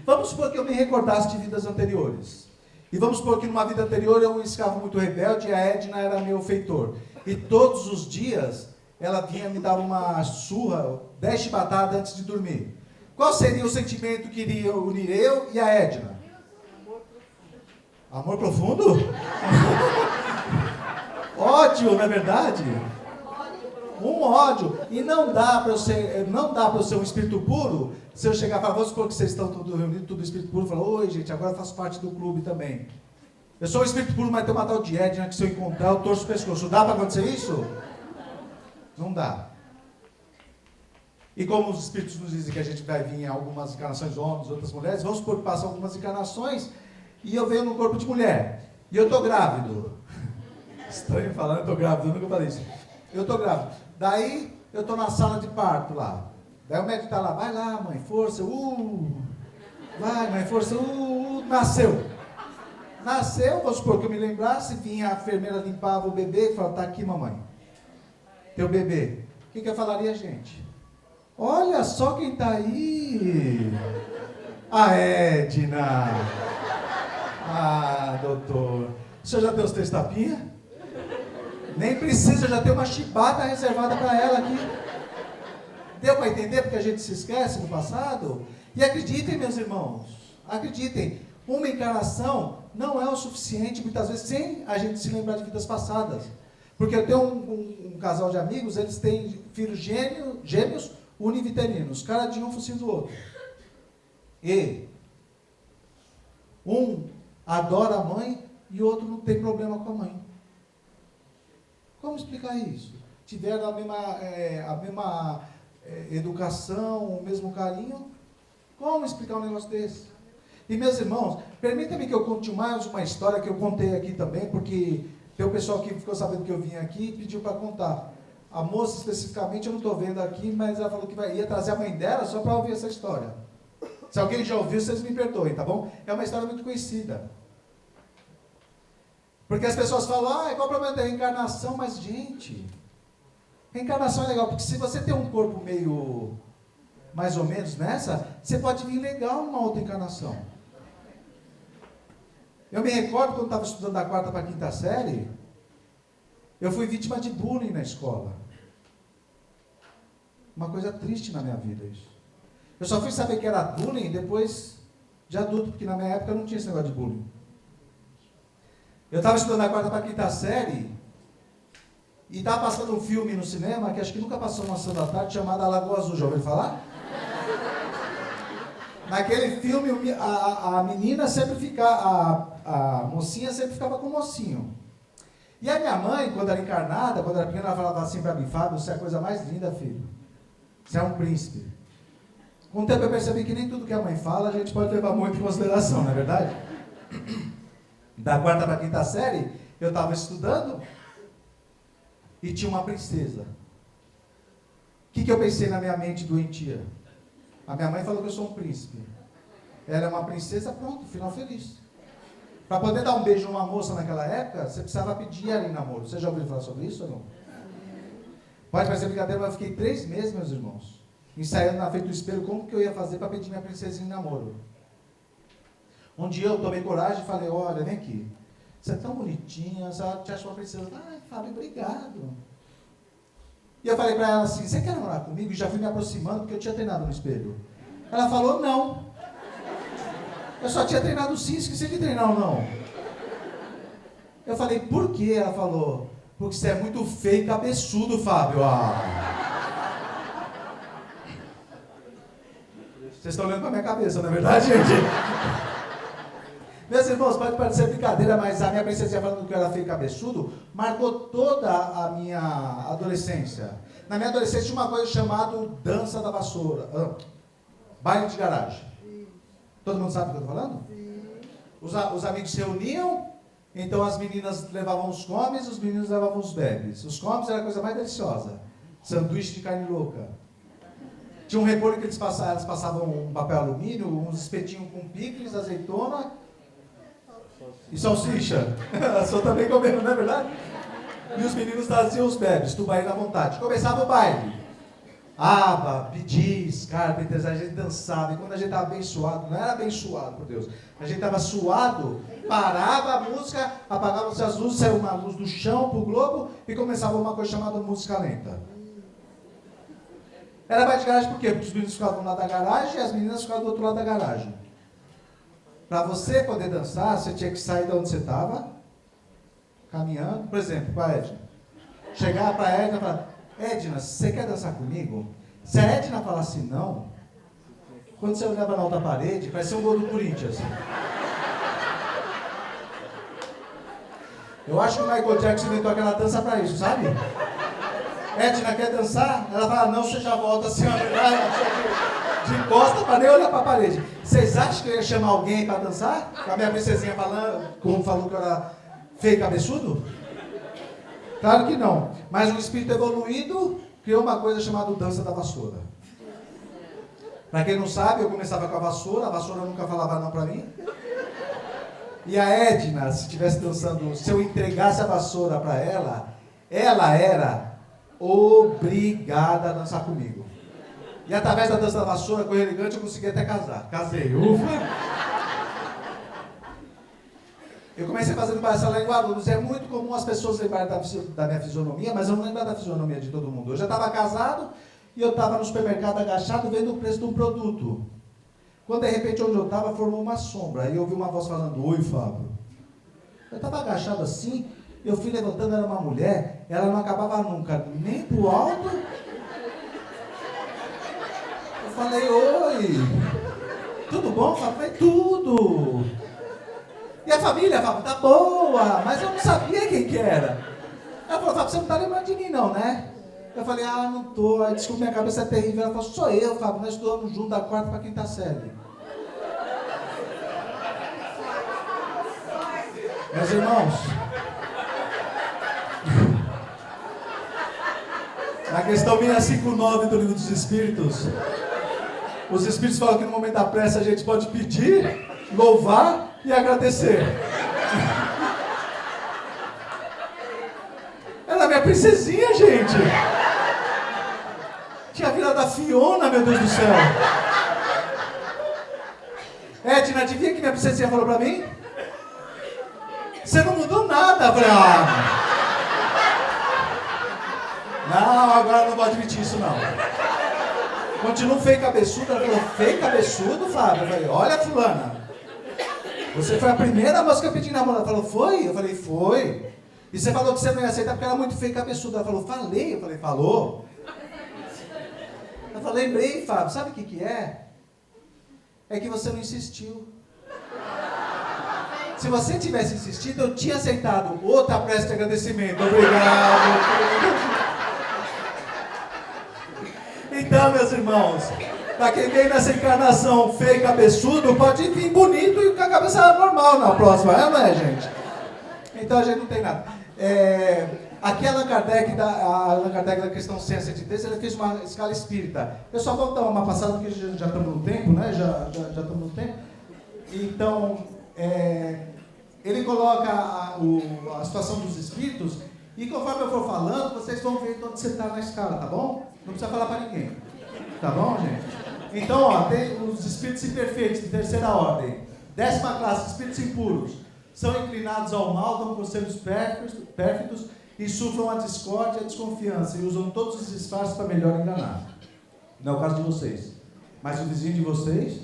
Vamos supor que eu me recordasse de vidas anteriores. E vamos supor que numa vida anterior eu era um escravo muito rebelde e a Edna era meu feitor. E todos os dias ela vinha me dar uma surra, 10 chibatadas antes de dormir. Qual seria o sentimento que iria unir eu e a Edna? Amor profundo? Ódio, não é verdade? Um ódio. E não dá para eu ser um espírito puro se eu chegar para vocês, porque vocês estão todos reunidos, tudo espírito puro, e falar, oi gente, agora eu faço parte do clube também. Eu sou um espírito puro, mas tem uma tal de Edna que se eu encontrar, eu torço o pescoço. Dá para acontecer isso? Não dá. E como os espíritos nos dizem que a gente vai vir em algumas encarnações homens, outras mulheres, vamos supor que passam algumas encarnações e eu venho no corpo de mulher. E eu estou grávido. Estranho falar, eu estou grávido, eu nunca falei isso. Eu estou grávido. Daí eu estou na sala de parto lá. Daí o médico está lá, vai lá, mãe, força, vai, mãe, força, nasceu. Nasceu, vamos supor que eu me lembrasse, vinha a enfermeira, limpava o bebê e falava, tá aqui, mamãe. Teu bebê. O que eu falaria, gente? Olha só quem está aí. A Edna. Ah, doutor. O senhor já deu os 3 tapinhas? Nem precisa, já tem uma chibata reservada para ela aqui. Deu para entender porque a gente se esquece no passado? E acreditem, meus irmãos, acreditem, uma encarnação não é o suficiente, muitas vezes, sem a gente se lembrar de vidas passadas. Porque eu tenho um casal de amigos, eles têm filhos gêmeos univitelinos, cada dia um focinho do outro. E um adora a mãe e o outro não tem problema com a mãe. Como explicar isso? Tiveram a mesma educação, o mesmo carinho. Como explicar um negócio desse? E meus irmãos, permita-me que eu conte mais uma história que eu contei aqui também, porque tem o pessoal que ficou sabendo que eu vim aqui e pediu para contar. A moça especificamente eu não estou vendo aqui, mas ela falou que ia trazer a mãe dela só para ouvir essa história. Se alguém já ouviu, vocês me perdoem, tá bom? É uma história muito conhecida. Porque as pessoas falam, qual o problema da reencarnação? Mas, gente, reencarnação é legal, porque se você tem um corpo meio, mais ou menos nessa, você pode vir legal numa outra encarnação. Eu me recordo quando estava estudando da 4ª para a 5ª série, eu fui vítima de bullying na escola. Uma coisa triste na minha vida isso. Eu só fui saber que era bullying depois de adulto, porque na minha época não tinha esse negócio de bullying. Eu estava estudando da 4ª para a 5ª série e estava passando um filme no cinema que acho que nunca passou numa sessão da tarde, chamado A Lagoa Azul. Já ouviu falar? Naquele filme a menina sempre a mocinha sempre ficava com o mocinho. E a minha mãe, quando era encarnada, quando era pequena, ela falava assim para mim, Fábio, você é a coisa mais linda, filho. Você é um príncipe. Com o tempo eu percebi que nem tudo que a mãe fala a gente pode levar muito em consideração, não é verdade? Da 4ª para a 5ª série, eu estava estudando e tinha uma princesa. O que eu pensei na minha mente doentia? A minha mãe falou que eu sou um príncipe. Ela é uma princesa, pronto, final feliz. Para poder dar um beijo numa moça naquela época, você precisava pedir ela em namoro. Você já ouviu falar sobre isso ou não? Pode parecer brincadeira, mas eu fiquei 3 meses, meus irmãos, ensaiando na frente do espelho como que eu ia fazer para pedir minha princesinha em namoro. Um dia eu tomei coragem e falei, olha, vem aqui. Você é tão bonitinha, você te acha uma princesa. Ai, Fábio, obrigado. E eu falei para ela assim, você quer namorar comigo? E já fui me aproximando, porque eu tinha treinado no espelho. Ela falou, não. Eu só tinha treinado sim, esqueci de treinar ou não. Eu falei, por quê? Ela falou, Porque você é muito feio e cabeçudo, Fábio. Vocês estão olhando pra minha cabeça, não é verdade, gente? Meus irmãos, pode parecer brincadeira, mas a minha princesinha falando que eu era feio e cabeçudo marcou toda a minha adolescência. Na minha adolescência tinha uma coisa chamada dança da vassoura. Baile de garagem. Todo mundo sabe o que eu estou falando? Os amigos se reuniam, então as meninas levavam os comes, os meninos levavam os bebes. Os comes era a coisa mais deliciosa. Sanduíche de carne louca. Tinha um repolho que eles passavam um papel alumínio, uns espetinhos com picles, azeitona e salsicha. A sua também comendo, não é verdade? E os meninos traziam os bebes, tubaína à vontade. Começava o baile. Aba, Bidis, Carpenters, a gente dançava. E quando a gente estava bem suado, não era bem suado, por Deus. A gente estava suado, parava a música, apagava-se as luzes, saiu uma luz do chão pro globo e começava uma coisa chamada música lenta. Era baile de garagem por quê? Porque os meninos ficavam do lado da garagem e as meninas ficavam do outro lado da garagem. Para você poder dançar, você tinha que sair de onde você estava, caminhando, por exemplo, com a Edna. Chegar para a Edna e falar: Edna, você quer dançar comigo? Se a Edna falasse não, quando você olhava na outra parede, parecia um gol do Corinthians. Eu acho que o Michael Jackson inventou aquela dança para isso, sabe? Edna, quer dançar? Ela fala: não, você já volta assim, de costa para nem olhar para a parede. Vocês acham que eu ia chamar alguém para dançar? Com a minha princesinha falando, como falou que eu era feio e cabeçudo? Claro que não. Mas um espírito evoluído criou uma coisa chamada dança da vassoura. Para quem não sabe, eu começava com a vassoura nunca falava não para mim. E a Edna, se estivesse dançando, se eu entregasse a vassoura para ela, ela era obrigada a dançar comigo. E através da dança da vassoura, com o elegante, eu consegui até casar. Casei, ufa! Eu comecei fazendo palestra lá em Guarulhos. É muito comum as pessoas lembrarem da minha fisionomia, mas eu não lembro da fisionomia de todo mundo. Eu já estava casado e eu estava no supermercado agachado vendo o preço de um produto. Quando de repente onde eu estava formou uma sombra. Aí eu ouvi uma voz falando: oi, Fábio. Eu estava agachado assim, eu fui levantando, era uma mulher, ela não acabava nunca, nem pro alto. Eu falei: oi, tudo bom, Fábio? Falei: tudo. E a família, Fábio, tá boa, mas eu não sabia quem que era. Ela falou: Fábio, você não tá lembrando de mim não, né? Eu falei: não tô. Aí desculpa, minha cabeça é terrível. Ela falou: sou eu, Fábio, nós estudamos junto da quarta para quinta série. Meus irmãos, na questão 659 do Livro dos Espíritos, os Espíritos falam que no momento da prece a gente pode pedir, louvar e agradecer. Ela é minha princesinha, gente. Tinha virado a Fiona, meu Deus do céu. Edna, adivinha que minha princesinha falou pra mim? Você não mudou nada. Eu falei: não, agora eu não vou admitir isso não. Continuo feio cabeçudo. Ela falou: feio cabeçudo, Fábio? Eu falei: olha, fulana, você foi a primeira moça que eu pedi namoro. Ela falou: foi? Eu falei: foi. E você falou que você não ia aceitar porque era muito feio cabeçudo. Ela falou: falei. Eu falei: falou. Ela falou: lembrei, Fábio, sabe o que é? É que você não insistiu. Se você tivesse insistido, eu tinha aceitado. Outra prece de agradecimento. Obrigado. Então, meus irmãos, para quem vem nessa encarnação feio e cabeçudo, pode vir bonito e com a cabeça normal na próxima, não é, gente? Então a gente não tem nada. Aqui Allan Kardec da questão 173, ele fez uma escala espírita. Eu só vou dar uma passada porque já estamos no tempo, né? Já estamos no tempo. Então, ele coloca a situação dos espíritos e conforme eu for falando, vocês vão ver onde você está na escala, tá bom? Não precisa falar para ninguém. Tá bom, gente? Então, ó, tem os espíritos imperfeitos de terceira ordem. 10ª classe, espíritos impuros. São inclinados ao mal, dão conselhos pérfidos, insuflam a discórdia e a desconfiança e usam todos os disfarces para melhor enganar. Não é o caso de vocês. Mas o vizinho de vocês...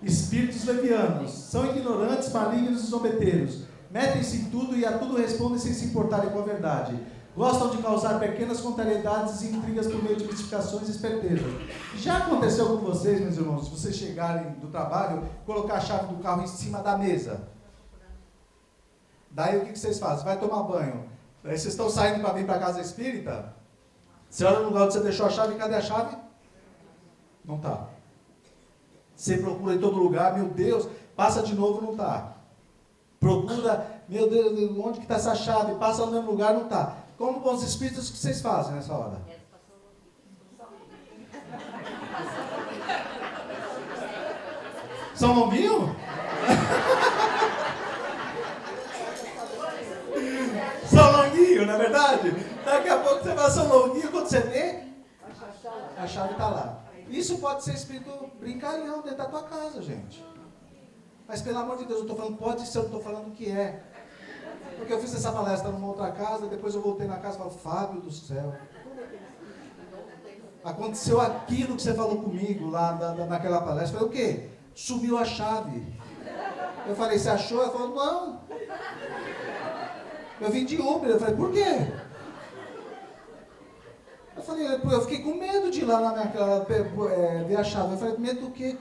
Espíritos levianos. São ignorantes, malignos e zombeteiros. Metem-se em tudo e a tudo respondem sem se importarem com a verdade. Gostam de causar pequenas contrariedades e intrigas por meio de mistificações e espertezas. Já aconteceu com vocês, meus irmãos, se vocês chegarem do trabalho, colocar a chave do carro em cima da mesa? Daí o que vocês fazem? Vai tomar banho. Daí vocês estão saindo para vir para a casa espírita? Você olha no lugar onde você deixou a chave, cadê a chave? Não está. Você procura em todo lugar, meu Deus, passa de novo, não está. Procura, meu Deus, onde que está essa chave? Passa no mesmo lugar, não está. Como bons espíritos, o que vocês fazem nessa hora? São Longuinho? São Longuinho, não é verdade? Daqui a pouco você vai a São Longuinho, quando você vê, a chave está lá. Isso pode ser espírito brincalhão dentro da tua casa, gente. Mas pelo amor de Deus, eu estou falando, pode ser, eu estou falando que é. Porque eu fiz essa palestra numa outra casa, depois eu voltei na casa e falei, Fábio do céu. Aconteceu aquilo que você falou comigo lá naquela palestra. Eu falei, o quê? Sumiu a chave. Eu falei, você achou? Ela falou, não. Eu vim de Uber. Eu falei, por quê? Eu falei, eu fiquei com medo de ir lá na minha casa ver a chave. Eu falei, medo do quê?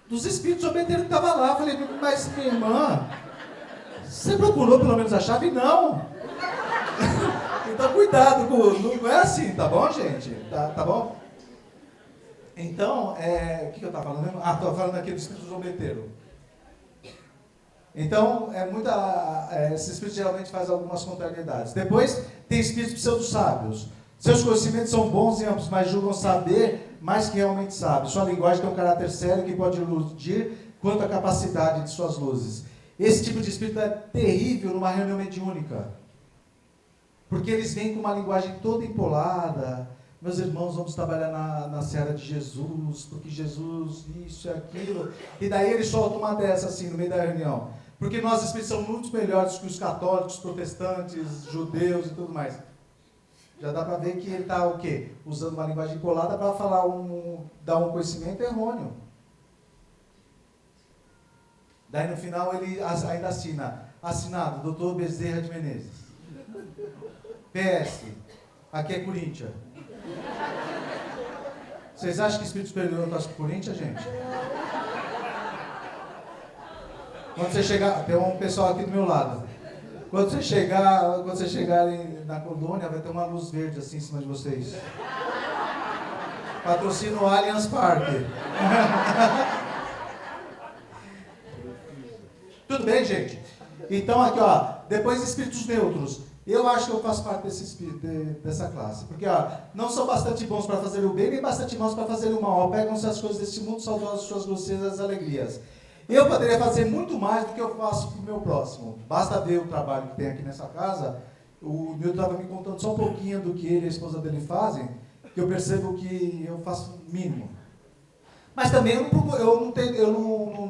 Dos espíritos obedecendo que estavam lá. Eu falei, mas minha irmã, você procurou pelo menos a chave? Não. Então cuidado, não é assim, tá bom, gente? Tá bom? Então, o que eu estava falando mesmo? Estava falando aqui do espírito zombeteiro. Então, esse espírito geralmente faz algumas contrariedades. Depois, tem espíritos pseudo-sábios. Seus conhecimentos são bons e amplos, mas julgam saber mais que realmente sabe. Sua linguagem tem um caráter sério que pode iludir quanto à capacidade de suas luzes. Esse tipo de espírito é terrível numa reunião mediúnica. Porque eles vêm com uma linguagem toda empolada. Meus irmãos, vamos trabalhar na seara de Jesus, porque Jesus, isso e aquilo. E daí eles soltam uma dessa assim, no meio da reunião. Porque nós espíritos somos muito melhores que os católicos, protestantes, judeus e tudo mais. Já dá para ver que ele está o quê? Usando uma linguagem colada para falar dar um conhecimento errôneo. Daí no final ele ainda assina, assinado, Dr. Bezerra de Menezes. PS, aqui é Corinthians. Vocês acham que Espírito Superior torce pro Corinthians, gente? Quando você chegar, tem um pessoal aqui do meu lado. Quando você chegar na colônia, vai ter uma luz verde assim em cima de vocês. Patrocina o Allianz Parque. Tudo bem, gente? Então aqui, depois espíritos neutros. Eu acho que eu faço parte dessa classe. Porque, não são bastante bons para fazer o bem, nem bastante bons para fazer o mal. Pegam-se as coisas desse mundo, saudando as suas grosseiras alegrias. Eu poderia fazer muito mais do que eu faço para o meu próximo. Basta ver o trabalho que tem aqui nessa casa. O Nilton estava me contando só um pouquinho do que ele e a esposa dele fazem, que eu percebo que eu faço o mínimo. Mas também eu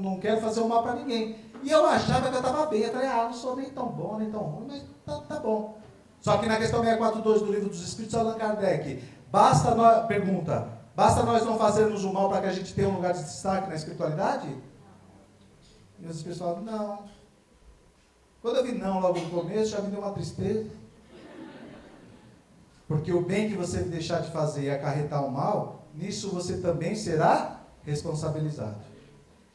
não quero fazer o mal para ninguém. E eu achava que eu estava bem. Eu falei, não sou nem tão bom, nem tão ruim, mas tá bom. Só que na questão 642 do Livro dos Espíritos, Allan Kardec, basta nós não fazermos o mal para que a gente tenha um lugar de destaque na espiritualidade? E os espíritos falam, não. Quando eu vi não logo no começo, já me deu uma tristeza. Porque o bem que você deixar de fazer e acarretar o mal, nisso você também será responsabilizado.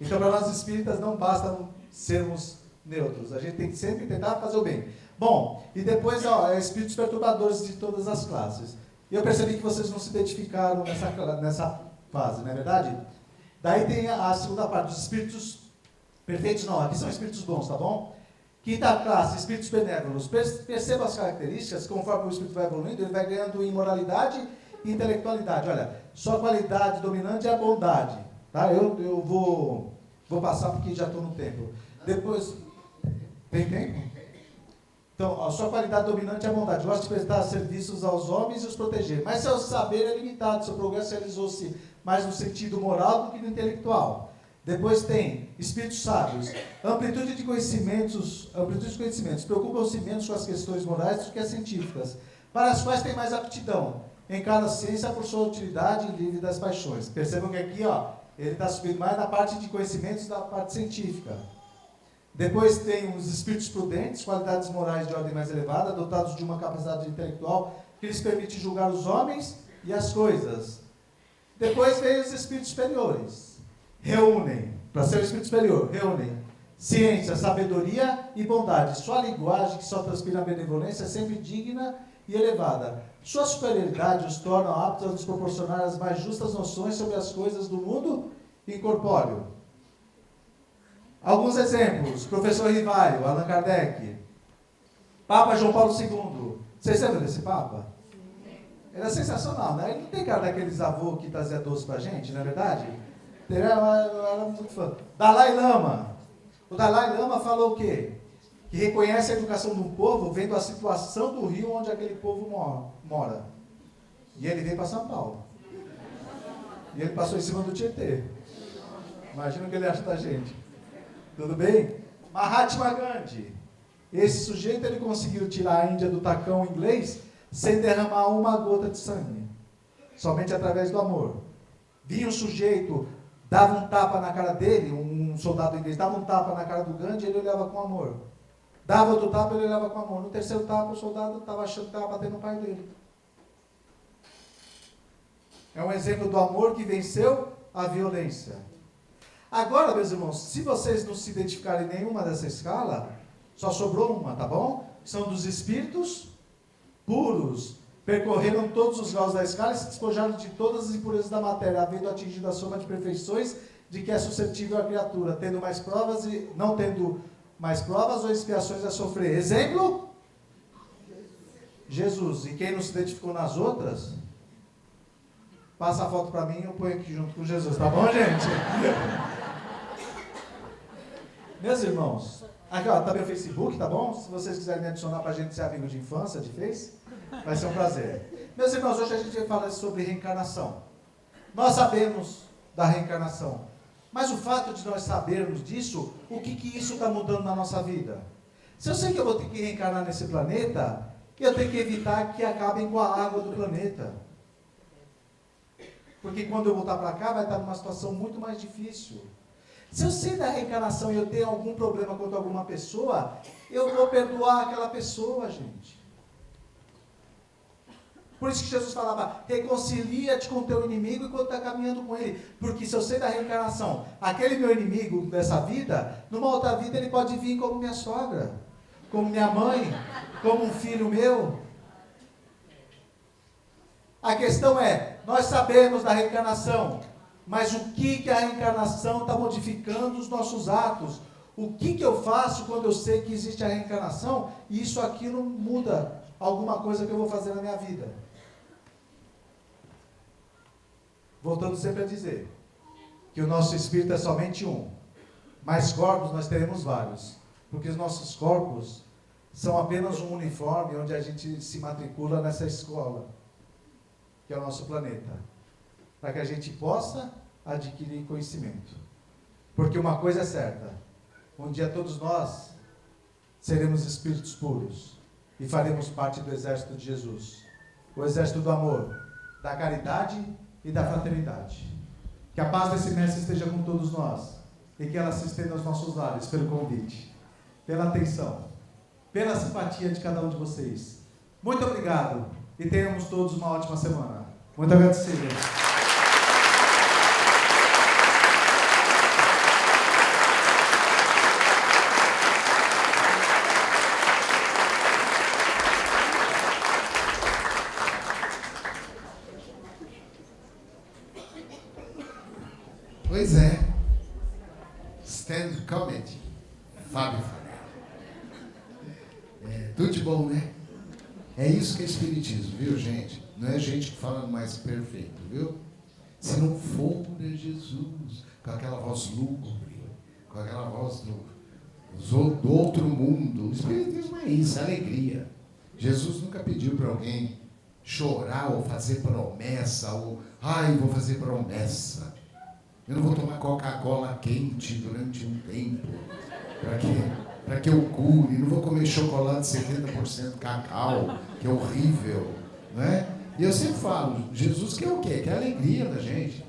Então, para nós espíritas, não basta sermos neutros. A gente tem que sempre tentar fazer o bem. Bom, e depois, espíritos perturbadores de todas as classes. E eu percebi que vocês não se identificaram nessa fase, não é verdade? Daí tem a segunda parte, os espíritos perfeitos não, aqui são espíritos bons, tá bom? Quinta classe, espíritos benévolos. Perceba as características, conforme o espírito vai evoluindo, ele vai ganhando em moralidade e intelectualidade. Olha, sua qualidade dominante é a bondade. Tá? Eu vou passar porque já estou no tempo. Depois, tem tempo? Então, a sua qualidade dominante é a bondade. Gosta de prestar serviços aos homens e os proteger. Mas seu saber é limitado, seu progresso realizou-se mais no sentido moral do que no intelectual. Depois tem espíritos sábios. Amplitude de conhecimentos. Preocupam-se menos com as questões morais do que as científicas, para as quais tem mais aptidão. Encara a ciência por sua utilidade livre das paixões. Percebam que aqui, ele está subindo mais na parte de conhecimentos da parte científica. Depois tem os espíritos prudentes, qualidades morais de ordem mais elevada, dotados de uma capacidade intelectual que lhes permite julgar os homens e as coisas. Depois vem os espíritos superiores. Reúnem, para ser o espírito superior, reúnem ciência, sabedoria e bondade. Sua linguagem, que só transpira a benevolência, é sempre digna e elevada. Sua superioridade os torna aptos a nos proporcionar as mais justas noções sobre as coisas do mundo incorpóreo. Alguns exemplos. Professor Rivaio, Allan Kardec. Papa João Paulo II. Vocês lembram desse Papa? Ele é sensacional, né? Ele não tem cara daqueles avôs que trazia doce pra gente, não é verdade? Ele era muito fã. Dalai Lama. O Dalai Lama falou o quê? Que reconhece a educação de um povo vendo a situação do rio onde aquele povo mora. E ele veio para São Paulo. E ele passou em cima do Tietê. Imagina o que ele acha da gente. Tudo bem? Mahatma Gandhi. Esse sujeito ele conseguiu tirar a Índia do tacão inglês sem derramar uma gota de sangue. Somente através do amor. Vinha um sujeito, dava um tapa na cara dele, um soldado inglês dava um tapa na cara do Gandhi e ele olhava com amor. Dava outro tapa, ele olhava com amor. No terceiro tapa, o soldado estava achando que estava batendo no pai dele. É um exemplo do amor que venceu a violência. Agora, meus irmãos, se vocês não se identificarem em nenhuma dessa escala, só sobrou uma, tá bom? São dos espíritos puros. Percorreram todos os graus da escala e se despojaram de todas as impurezas da matéria, havendo atingido a soma de perfeições de que é suscetível a criatura, tendo mais provas e não tendo mais provas ou expiações a sofrer. Exemplo? Jesus. E quem não se identificou nas outras, passa a foto para mim e eu ponho aqui junto com Jesus, tá bom, gente? Meus irmãos, aqui ó, tá meu Facebook, tá bom? Se vocês quiserem me adicionar pra gente ser amigo de infância, de Face, vai ser um prazer. Meus irmãos, hoje a gente vai falar sobre reencarnação. Nós sabemos da reencarnação, mas o fato de nós sabermos disso, o que isso está mudando na nossa vida? Se eu sei que eu vou ter que reencarnar nesse planeta, eu tenho que evitar que acabem com a água do planeta. Porque quando eu voltar para cá, vai estar numa situação muito mais difícil. Se eu sei da reencarnação e eu tenho algum problema contra alguma pessoa, eu vou perdoar aquela pessoa, gente. Por isso que Jesus falava, reconcilia-te com o teu inimigo enquanto está caminhando com ele. Porque se eu sei da reencarnação, aquele meu inimigo dessa vida, numa outra vida ele pode vir como minha sogra, como minha mãe, como um filho meu. A questão é, nós sabemos da reencarnação, mas o que a reencarnação está modificando os nossos atos? O que eu faço quando eu sei que existe a reencarnação e isso aqui não muda alguma coisa que eu vou fazer na minha vida? Voltando sempre a dizer que o nosso espírito é somente um, mas corpos nós teremos vários, porque os nossos corpos são apenas um uniforme onde a gente se matricula nessa escola, que é o nosso planeta, para que a gente possa adquirir conhecimento. Porque uma coisa é certa, um dia todos nós seremos espíritos puros e faremos parte do exército de Jesus, o exército do amor, da caridade e da fraternidade. Que a paz desse mestre esteja com todos nós e que ela se estenda aos nossos lares pelo convite, pela atenção, pela simpatia de cada um de vocês. Muito obrigado e tenhamos todos uma ótima semana. Muito agradecido. Pois é. Stand comedy. Fábio Faria. Tudo de bom, né? É isso que é espiritismo, viu, gente? Não é gente que fala mais perfeito, viu? Se não for Jesus, com aquela voz lúgubre, com aquela voz do outro mundo. O espiritismo é isso, é alegria. Jesus nunca pediu para alguém chorar ou fazer promessa, ou, vou fazer promessa. Eu não vou tomar Coca-Cola quente durante um tempo, para que eu cure. Não vou comer chocolate 70% cacau, que é horrível, não é? E eu sempre falo, Jesus quer o quê? Quer a alegria da gente.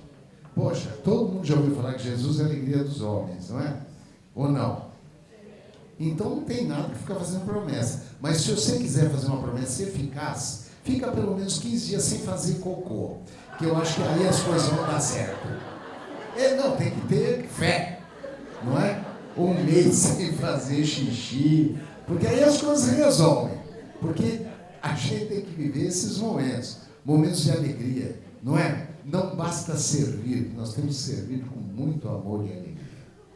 Poxa, todo mundo já ouviu falar que Jesus é a alegria dos homens, não é? Ou não? Então não tem nada que ficar fazendo promessa. Mas se você quiser fazer uma promessa eficaz, fica pelo menos 15 dias sem fazer cocô. Que eu acho que aí as coisas vão dar certo. Não, tem que ter fé, não é? Um mês sem fazer xixi, porque aí as coisas resolvem. Porque a gente tem que viver esses momentos de alegria, não é? Não basta servir, nós temos que servir com muito amor e alegria.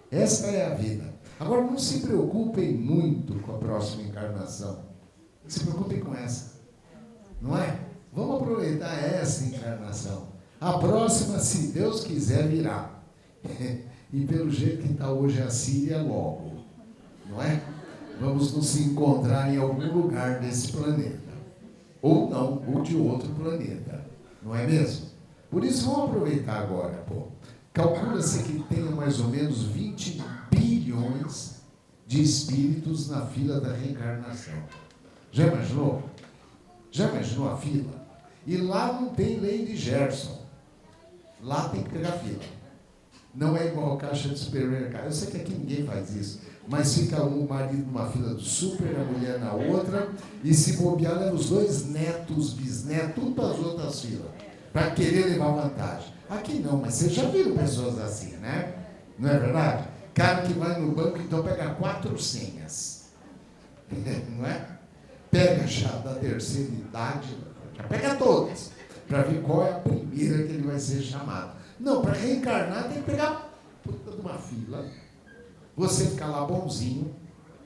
Essa é a vida. Agora, não se preocupem muito com a próxima encarnação. Se preocupem com essa, não é? Vamos aproveitar essa encarnação. A próxima, se Deus quiser, virá. E pelo jeito que está hoje a Síria, logo, não é? Vamos nos encontrar em algum lugar desse planeta. Ou não, ou de outro planeta. Não é mesmo? Por isso, vamos aproveitar agora, pô. Calcula-se que tenha mais ou menos 20 bilhões de espíritos na fila da reencarnação. Já imaginou? Já imaginou a fila? E lá não tem lei de Gerson. Lá tem que pegar fila. Não é igual a caixa de supermercado. Eu sei que aqui ninguém faz isso. Mas fica o marido numa fila do super, a mulher na outra, e se bobear, leva os dois netos, bisnetos, tudo para as outras filas, para querer levar vantagem. Aqui não, mas vocês já viram pessoas assim, né? Não é verdade? Cara que vai no banco, então pega 4 senhas. Não é? Pega já da terceira idade, já pega todas, para ver qual é a primeira que ele vai ser chamado. Não, para reencarnar tem que pegar puta de uma fila. Você ficar lá bonzinho,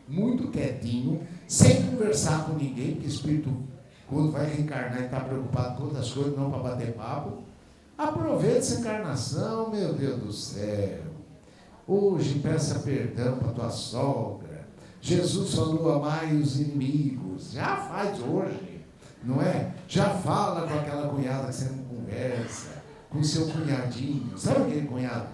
muito quietinho, sem conversar com ninguém, porque o espírito, quando vai reencarnar, está preocupado com outras coisas, não para bater papo. Aproveite essa encarnação, meu Deus do céu. Hoje peça perdão para tua sogra. Jesus falou: amai os inimigos. Já faz hoje, não é? Já fala com aquela cunhada que você não conversa, com seu cunhadinho. Sabe aquele cunhado?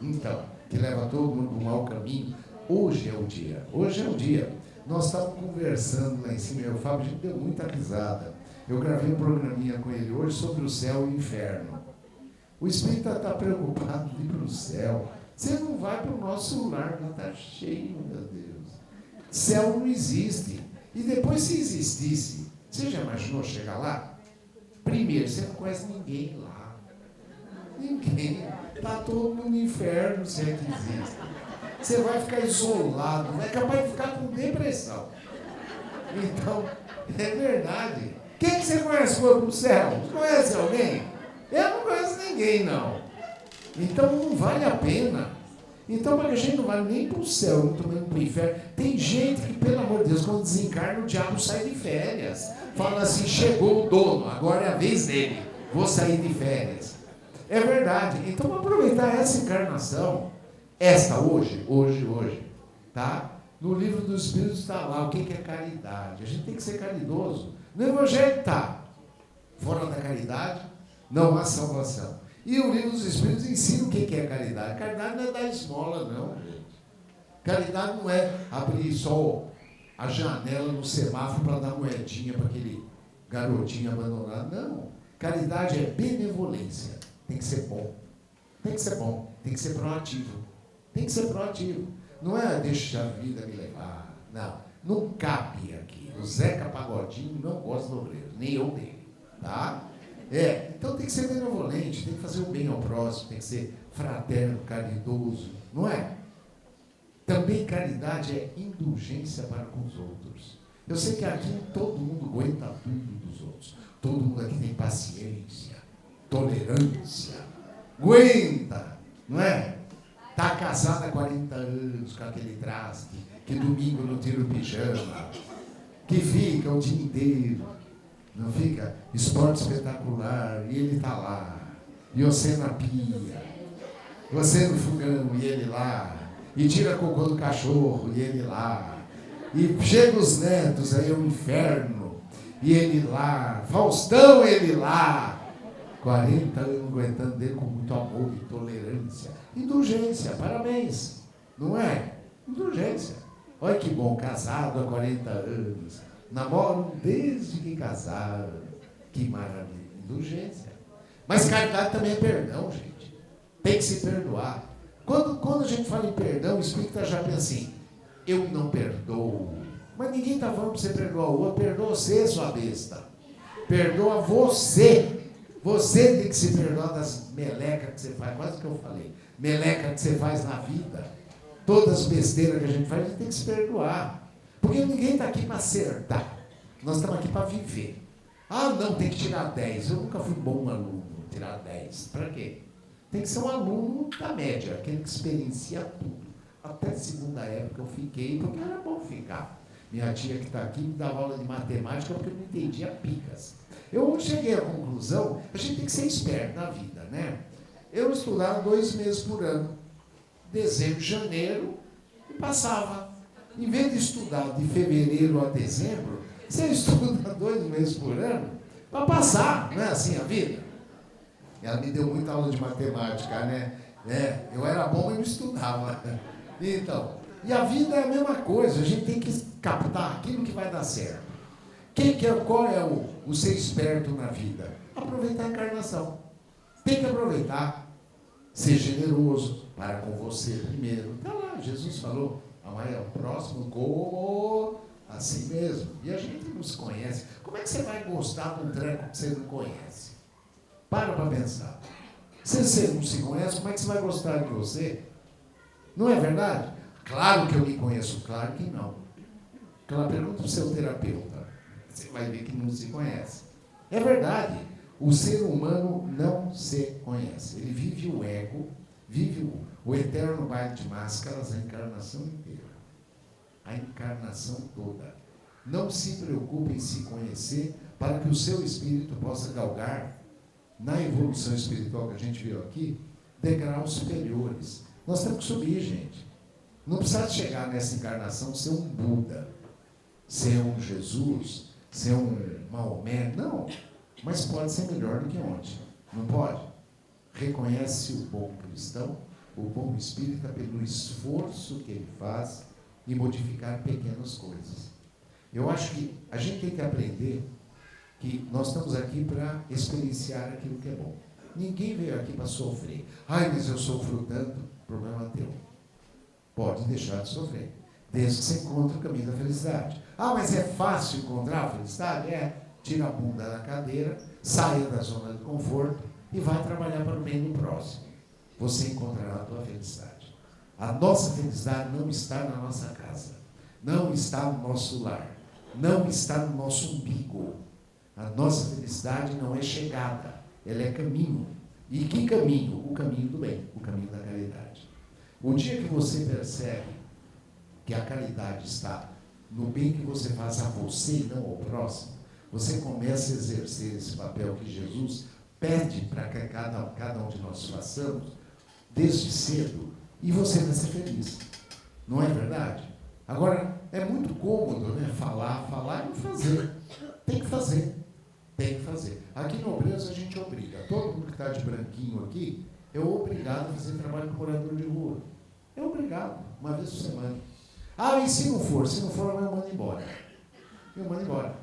Então, que leva todo mundo para um mau caminho. Hoje é o dia. Hoje é o dia. Nós estávamos conversando lá em cima, eu e o Fábio, a gente deu muita risada. Eu gravei um programinha com ele hoje sobre o céu e o inferno. O espírito está preocupado de ir para o céu. Você não vai para o nosso celular, não está cheio, meu Deus. Céu não existe. E depois, se existisse, você já imaginou chegar lá? Primeiro, você não conhece ninguém lá. Ninguém. Está todo mundo no inferno, se é que existe. Você vai ficar isolado, é capaz de ficar com depressão. Então, é verdade. Quem que você conhece que foi para o céu? Você conhece alguém? Eu não conheço ninguém, não. Então, não vale a pena. Então, para que a gente não vale nem para o céu, muito menos para o inferno. Tem gente que, pelo amor de Deus, quando desencarna, o diabo sai de férias. Fala assim: chegou o dono, agora é a vez dele. Vou sair de férias. É verdade. Então, vamos aproveitar essa encarnação. Esta hoje, tá? No livro dos Espíritos está lá o que é caridade. A gente tem que ser caridoso. No Evangelho está. Fora da caridade, não há salvação. E o livro dos Espíritos ensina o que é caridade. Caridade não é dar esmola, não, gente. Caridade não é abrir só a janela no semáforo para dar moedinha para aquele garotinho abandonado. Não. Caridade é benevolência. Tem que ser bom. Tem que ser bom. Tem que ser proativo. Tem que ser proativo. Não é deixa a vida me levar. Não. Não cabe aqui. O Zeca Pagodinho não gosta do obreiro. Nem eu dele. Tá? Então tem que ser benevolente. Tem que fazer o bem ao próximo. Tem que ser fraterno, caridoso. Não é? Também caridade é indulgência para com os outros. Eu sei que aqui todo mundo aguenta tudo dos outros. Todo mundo aqui tem paciência, tolerância. Aguenta. Não é? Está casada há 40 anos com aquele traste, que domingo não tira o pijama, que fica o dia inteiro, não fica? Esporte espetacular, e ele está lá, e você na pia, você no fogão, e ele lá, e tira cocô do cachorro, e ele lá, e chega os netos, aí é o inferno, e ele lá, Faustão, ele lá, 40 anos aguentando dele com muito amor e tolerância. Indulgência, parabéns. Não é? Indulgência. Olha que bom, casado há 40 anos. Namoram desde que casaram. Que maravilha. Indulgência. Mas caridade também é perdão, gente. Tem que se perdoar. Quando a gente fala em perdão, o espírita já pensa assim: eu não perdoo. Mas ninguém está falando para você perdoar o outro, perdoa você, sua besta. Perdoa você. Você tem que se perdoar das melecas que você faz, quase que eu falei. Meleca que você faz na vida. Todas as besteiras que a gente faz, a gente tem que se perdoar. Porque ninguém está aqui para acertar. Nós estamos aqui para viver. Ah, não, tem que tirar 10. Eu nunca fui bom aluno, tirar 10. Para quê? Tem que ser um aluno da média, aquele que experiencia tudo. Até segunda época eu fiquei, porque era bom ficar. Minha tia que está aqui me dava aula de matemática porque eu não entendia picas. Eu cheguei à conclusão, a gente tem que ser esperto na vida, né? Eu estudava 2 meses por ano. Dezembro, janeiro, e passava. Em vez de estudar de fevereiro a dezembro, você estuda 2 meses por ano para passar, não é assim a vida? Ela me deu muita aula de matemática, né? Eu era bom, mas não estudava. Então, e a vida é a mesma coisa, a gente tem que captar aquilo que vai dar certo. Qual é o ser esperto na vida? Aproveitar a encarnação. Tem que aproveitar. Ser generoso, para com você primeiro. Está lá, Jesus falou, amai ao próximo como a si mesmo. E a gente não se conhece. Como é que você vai gostar de um treco que você não conhece? Para pensar. Se você não se conhece, como é que você vai gostar de você? Não é verdade? Claro que eu me conheço, claro que não. Aquela pergunta para o seu terapeuta. Você vai ver que não se conhece. É verdade. O ser humano não se conhece. Ele vive o ego, vive o eterno baile de máscaras, a encarnação inteira. A encarnação toda. Não se preocupe em se conhecer para que o seu espírito possa galgar, na evolução espiritual que a gente viu aqui, degraus superiores. Nós temos que subir, gente. Não precisa chegar nessa encarnação ser um Buda, ser um Jesus, ser um Maomé, não. Mas pode ser melhor do que ontem. Não pode? Reconhece o bom cristão, o bom espírita, pelo esforço que ele faz em modificar pequenas coisas. Eu acho que a gente tem que aprender que nós estamos aqui para experienciar aquilo que é bom. Ninguém veio aqui para sofrer. Ai, mas eu sofro tanto. Problema teu. Pode deixar de sofrer. Desde que você encontre o caminho da felicidade. Ah, mas é fácil encontrar a felicidade? Tira a bunda da cadeira, saia da zona de conforto e vai trabalhar para o bem do próximo. Você encontrará a tua felicidade. A nossa felicidade não está na nossa casa, não está no nosso lar, não está no nosso umbigo. A nossa felicidade não é chegada, ela é caminho. E que caminho? O caminho do bem, o caminho da caridade. O dia que você percebe que a caridade está no bem que você faz a você e não ao próximo, você começa a exercer esse papel que Jesus pede para que cada um de nós façamos desde cedo, e você vai ser feliz. Não é verdade? Agora, é muito cômodo, né? Falar e não fazer. Tem que fazer. Tem que fazer. Aqui no Obreiros a gente obriga. Todo mundo que está de branquinho aqui é obrigado a fazer trabalho com morador de rua. É obrigado, uma vez por semana. Ah, e se não for? Se não for, eu mando embora. Eu mando embora.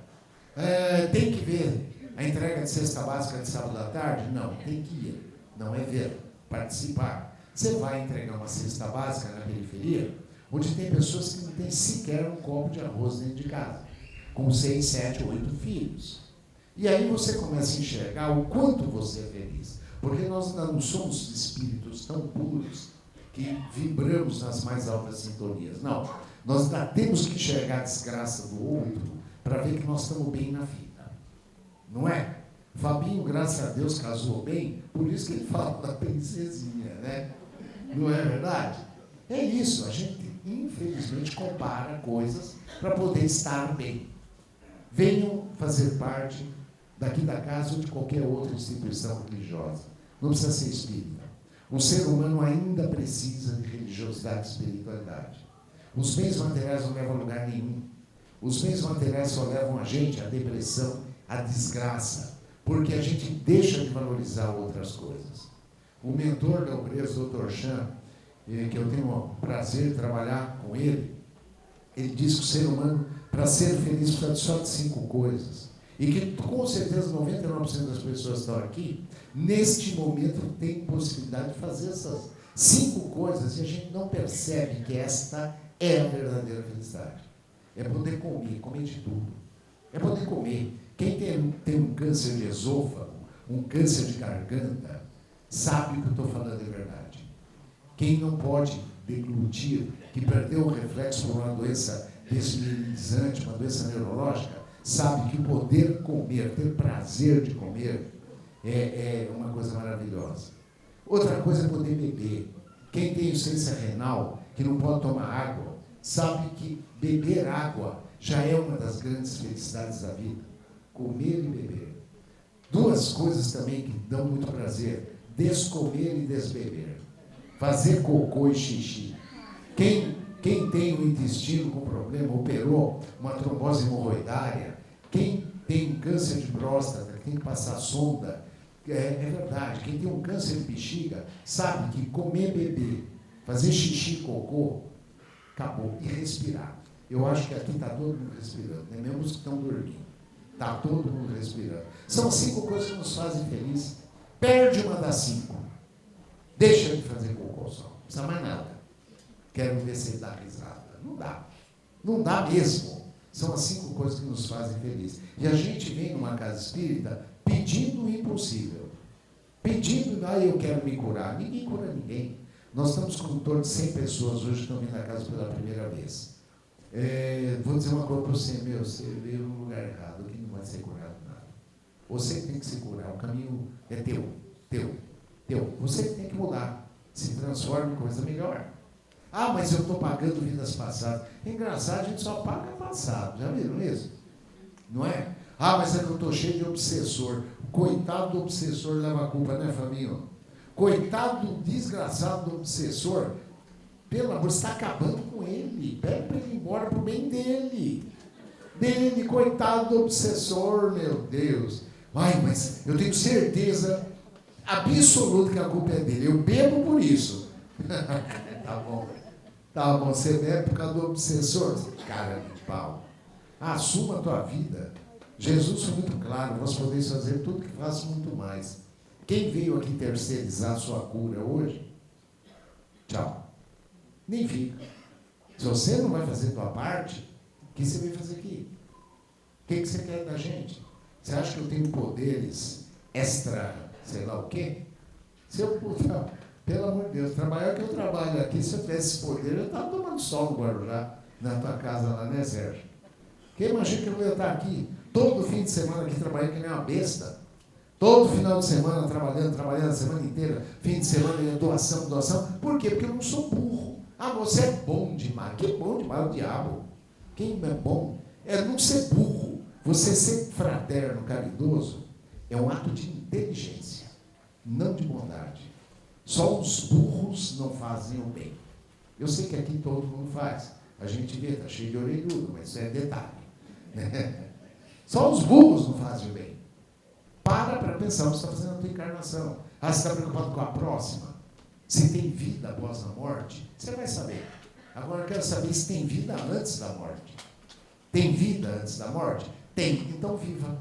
Tem que ver a entrega de cesta básica de sábado à tarde? Não, tem que ir. Não é ver, participar. Você vai entregar uma cesta básica na periferia, onde tem pessoas que não têm sequer um copo de arroz dentro de casa, com 6, 7, 8 filhos. E aí você começa a enxergar o quanto você é feliz. Porque nós ainda não somos espíritos tão puros que vibramos nas mais altas sintonias. Não. Nós ainda temos que enxergar a desgraça do outro para ver que nós estamos bem na vida. Não é? Fabinho, graças a Deus, casou bem, por isso que ele fala da princesinha, né? Não é verdade? É isso, a gente, infelizmente, compara coisas para poder estar bem. Venham fazer parte daqui da casa ou de qualquer outra instituição religiosa. Não precisa ser espírita. O ser humano ainda precisa de religiosidade e espiritualidade. Os bens materiais não levam a lugar nenhum. Os bens materiais só levam a gente à depressão, à desgraça, porque a gente deixa de valorizar outras coisas. O mentor da Obreiros, Dr. Chan, que eu tenho o prazer de trabalhar com ele diz que o ser humano, para ser feliz, precisa só de 5 coisas. E que, com certeza, 99% das pessoas que estão aqui, neste momento, tem possibilidade de fazer essas 5 coisas, e a gente não percebe que esta é a verdadeira felicidade. É poder comer de tudo. É poder comer. Quem tem um câncer de esôfago, um câncer de garganta, sabe o que eu estou falando é verdade. Quem não pode deglutir, que perdeu o reflexo por uma doença desmineralizante, uma doença neurológica, sabe que poder comer, ter prazer de comer, é uma coisa maravilhosa. Outra coisa é poder beber. Quem tem insuficiência renal, que não pode tomar água, sabe que beber água já é uma das grandes felicidades da vida. Comer e beber. Duas coisas também que dão muito prazer: descomer e desbeber. Fazer cocô e xixi. Quem tem o intestino com problema, operou uma trombose hemorroidária, quem tem câncer de próstata, tem que passar sonda, é verdade, quem tem um câncer de bexiga, sabe que comer, beber, fazer xixi, cocô, acabou. E respirar. Eu acho que aqui está todo mundo respirando, né? Mesmo os que estão dormindo. Está todo mundo respirando. São 5 coisas que nos fazem felizes. Perde uma das 5. Deixa de fazer cocô só. Não precisa mais nada. Quero ver se ele dá risada. Não dá. Não dá mesmo. São as 5 coisas que nos fazem felizes. E a gente vem numa casa espírita pedindo o impossível. Pedindo, eu quero me curar. Ninguém cura ninguém. Nós estamos com em torno de 100 pessoas hoje que estão vindo à casa pela primeira vez. Vou dizer uma coisa para você, você veio no lugar errado, que não vai ser curado nada. Você tem que se curar, o caminho é teu. Você tem que mudar, se transforma em coisa melhor. Mas eu estou pagando vidas passadas. É engraçado, a gente só paga passado, já viram isso? Não é? Mas é que eu estou cheio de obsessor. Coitado do obsessor leva a culpa, né, Fabinho? Coitado do desgraçado do obsessor. Pelo amor, você está acabando com ele. Pede para ele ir embora para o bem dele. Coitado do obsessor, meu Deus. Mas eu tenho certeza absoluta que a culpa é dele. Eu bebo por isso. Tá bom, você bebe por causa do obsessor? Cara de pau. Assuma a tua vida. Jesus foi muito claro, nós podemos fazer tudo que faça muito mais. Quem veio aqui terceirizar a sua cura hoje, tchau. Nem fica. Se você não vai fazer a tua parte, o que você veio fazer aqui? O que você quer da gente? Você acha que eu tenho poderes extra, sei lá o quê? Se eu puder, pelo amor de Deus, trabalhar que eu trabalho aqui, se eu tivesse esse poder, eu estava tomando sol no Guarujá, na tua casa lá, né, Sérgio? Quem imagina que eu ia estar aqui, todo fim de semana aqui, trabalhando que nem uma besta? Todo final de semana, trabalhando a semana inteira, fim de semana, doação. Por quê? Porque eu não sou burro. Você é bom demais. Que bom demais o diabo. Quem é bom é não ser burro. Você ser fraterno, caridoso, é um ato de inteligência, não de bondade. Só os burros não fazem o bem. Eu sei que aqui todo mundo faz. A gente vê, está cheio de orelhudo, mas isso é detalhe. Só os burros não fazem o bem. Para pensar o que você está fazendo na tua encarnação. Você está preocupado com a próxima? Se tem vida após a morte, você vai saber. Agora eu quero saber se tem vida antes da morte. Tem vida antes da morte? Tem, então viva.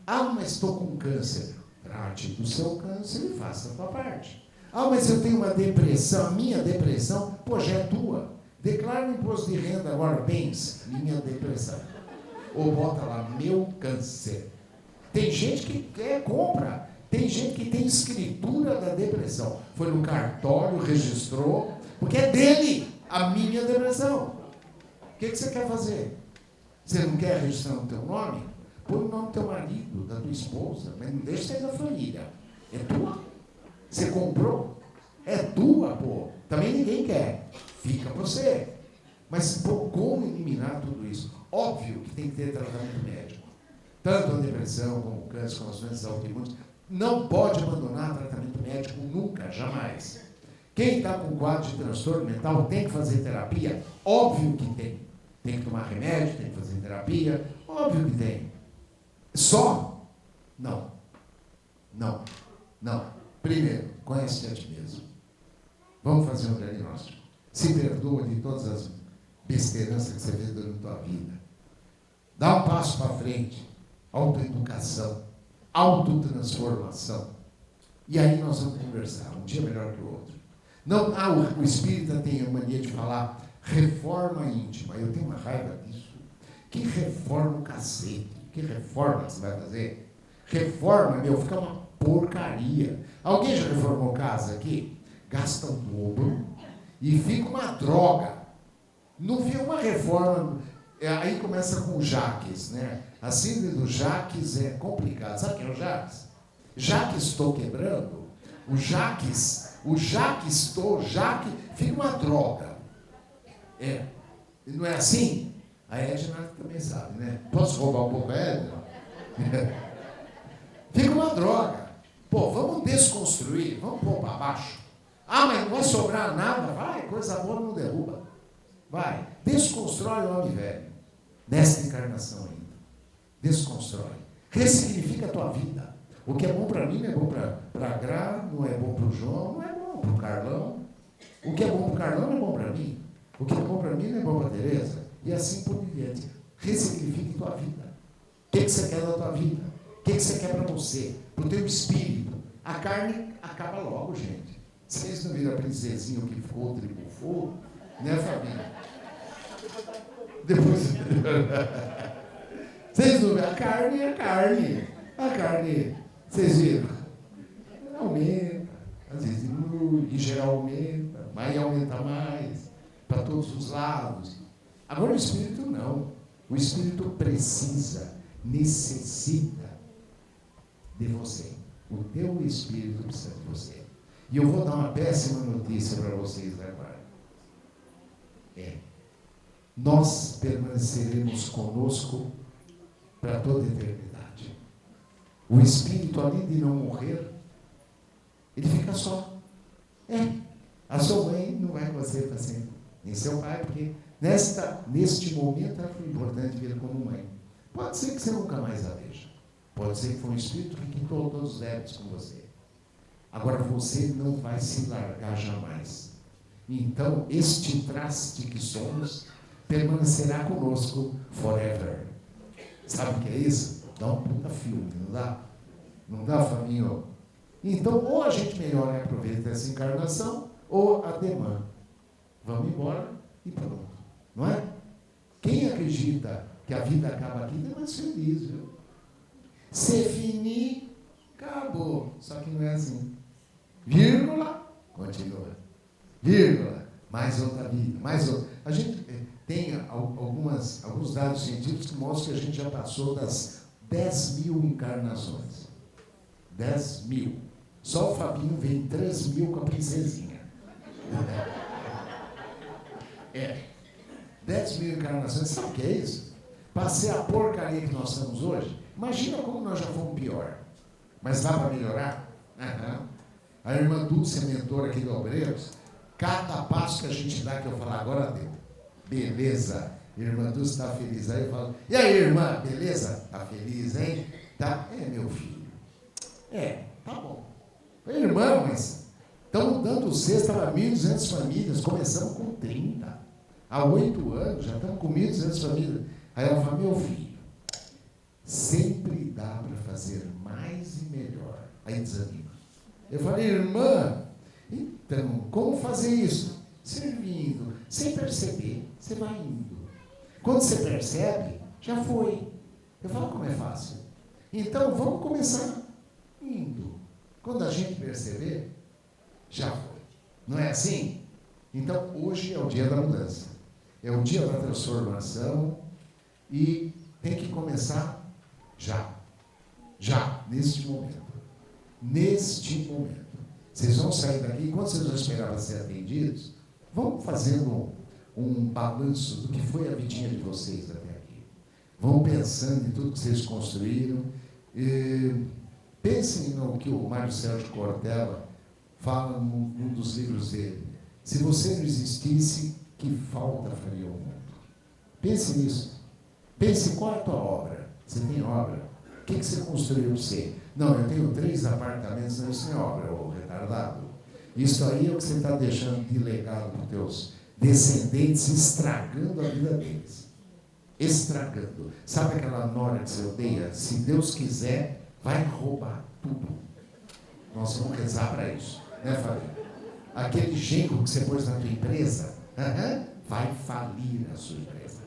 Mas estou com câncer. Trate do seu câncer e faça a tua parte. Mas eu tenho uma depressão. Minha depressão, já é tua. Declara no imposto de renda agora, bens, minha depressão. Ou bota lá, meu câncer. Tem gente que compra. Tem gente que tem escritura da depressão. Foi no cartório, registrou, porque é dele a minha depressão. O que você quer fazer? Você não quer registrar o teu nome? Põe o nome do teu marido, da tua esposa, mas não deixa ser da família. É tua. Você comprou? É tua, Também ninguém quer. Fica você. Mas como eliminar tudo isso? Óbvio que tem que ter tratamento médico. Tanto a depressão, como o câncer, como as doenças autoimunes. Não pode abandonar tratamento médico nunca, jamais. Quem está com quadro de transtorno mental tem que fazer terapia? Óbvio que tem. Tem que tomar remédio, tem que fazer terapia? Óbvio que tem. Só? Não. Primeiro, conhece a ti mesmo. Vamos fazer um diagnóstico. Se perdoa de todas as besteiranças que você fez durante a tua vida. Dá um passo para frente. Autoeducação. Autotransformação. E aí nós vamos conversar, um dia melhor que o outro. Não, o espírita tem a mania de falar Reforma íntima. Eu tenho uma raiva disso. Que reforma o cacete? Que reforma que você vai fazer? Reforma, meu, fica uma porcaria. Alguém já reformou casa aqui? Gasta o dobro e fica uma droga. Não vê uma reforma. Aí começa com o Jaques, né? A síndrome do Jaques é complicado. Sabe quem é o Jaques? Jaques estou quebrando. O Jaques fica uma droga. Não é assim? A Edna também sabe, né? Posso roubar um pouco a Edna? Fica uma droga. Pô, vamos desconstruir, vamos pôr para baixo. Ah, mas não vai sobrar nada? Vai, coisa boa não derruba. Vai, desconstrói o homem velho. Nesta encarnação ainda. Desconstrói. Ressignifica a tua vida. O que é bom para mim não é bom para a Gra, não é bom para o João, não é bom para o Carlão. O que é bom para o Carlão não é bom para mim. O que é bom para mim não é bom para a Tereza. E assim por diante. Ressignifique a tua vida. O que você quer da tua vida? O que você quer para você? Para o teu espírito. A carne acaba logo, gente. Vocês não viram a princesinha que ficou, tribufou? Né, Fabinho? Depois. Vocês não viram? A carne é carne. A carne, vocês viram? Aumenta. Às vezes diminui, em geral aumenta, mas aumenta mais, para todos os lados. Agora o espírito não. O espírito precisa, necessita de você. O teu espírito precisa de você. E eu vou dar uma péssima notícia para vocês agora. Nós permaneceremos conosco para toda a eternidade. O espírito, além de não morrer, ele fica só. A sua mãe não vai com você para sempre, nem seu pai, porque neste momento ela foi importante ver como mãe. Pode ser que você nunca mais a veja. Pode ser que foi um espírito que quitou todos os débitos com você. Agora você não vai se largar jamais. Então, este traste que somos permanecerá conosco forever. Sabe o que é isso? Dá um puta filme, não dá? Não dá, Fabinho? Então, ou a gente melhora e aproveita essa encarnação, ou a demã. Vamos embora e pronto. Não é? Quem acredita que a vida acaba aqui é mais feliz, viu? Se finir, acabou. Só que não é assim. Vírgula, continua. Vírgula, mais outra vida, mais outra. A gente tem alguns dados científicos que mostram que a gente já passou das 10.000 encarnações. 10.000. Só o Fabinho veio 3.000 com a princesinha. 10.000 encarnações, sabe o que é isso? Para ser a porcaria que nós estamos hoje, imagina como nós já fomos pior. Mas dá para melhorar? A irmã Dulce, mentora aqui do Obreiros, cada passo que a gente dá, que eu falo, agora deu. Beleza. Irmã Dulce está feliz. Aí eu falo, e aí, irmã, beleza? Está feliz, hein? Tá? Meu filho. Tá bom. Irmã, mas estamos dando cesta para 1.200 famílias. Começamos com 30. Há 8 anos, já estamos com 1.200 famílias. Aí ela fala, meu filho, sempre dá para fazer mais e melhor. Aí desanima. Eu falei, irmã, então, como fazer isso? Servindo, sem perceber, você vai indo. Quando você percebe, já foi. Eu falo, como é fácil. Então, vamos começar indo. Quando a gente perceber, já foi. Não é assim? Então, hoje é o dia da mudança. É o dia da transformação e tem que começar já. Já, neste momento. Neste momento. Vocês vão sair daqui, enquanto vocês vão esperar para ser atendidos, vão fazendo um balanço do que foi a vidinha de vocês até aqui. Vão pensando em tudo que vocês construíram. Pensem no que o Mário Sérgio Cortella fala num dos livros dele. Se você não existisse, que falta faria o mundo? Pense nisso. Pense qual é a tua obra. Você tem obra? O que você construiu você? Não, eu tenho 3 apartamentos, não, isso não é obra, ô retardado. Isso aí é o que você está deixando de legado para os teus descendentes, estragando a vida deles. Estragando. Sabe aquela nora que você odeia? Se Deus quiser, vai roubar tudo. Nós vamos rezar para isso. Né, Fábio? Aquele genro que você pôs na tua empresa, vai falir a sua empresa.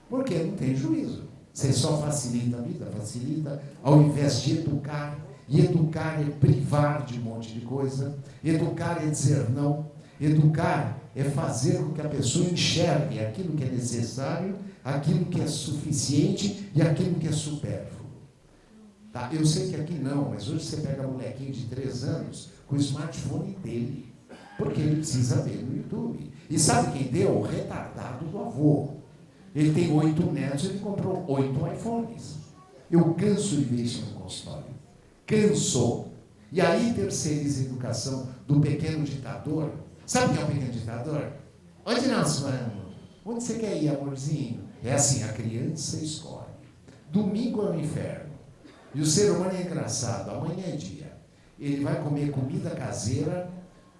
Porque não tem juízo. Você só facilita a vida, facilita, ao invés de educar. E educar é privar de um monte de coisa. Educar é dizer não. Educar é fazer com que a pessoa enxergue aquilo que é necessário, aquilo que é suficiente e aquilo que é supérfluo. Tá? Eu sei que aqui não, mas hoje você pega um molequinho de 3 anos com o smartphone dele, porque ele precisa ver no YouTube. E sabe quem deu? O retardado do avô. Ele tem 8 netos, ele comprou 8 iPhones. Eu canso de ver isso no consultório. Cansou. E aí terceiriza a educação do pequeno ditador. Sabe quem é o pequeno ditador? Onde nós vamos? Onde você quer ir, amorzinho? É assim, a criança escolhe. Domingo é o inferno. E o ser humano é engraçado. Amanhã é dia. Ele vai comer comida caseira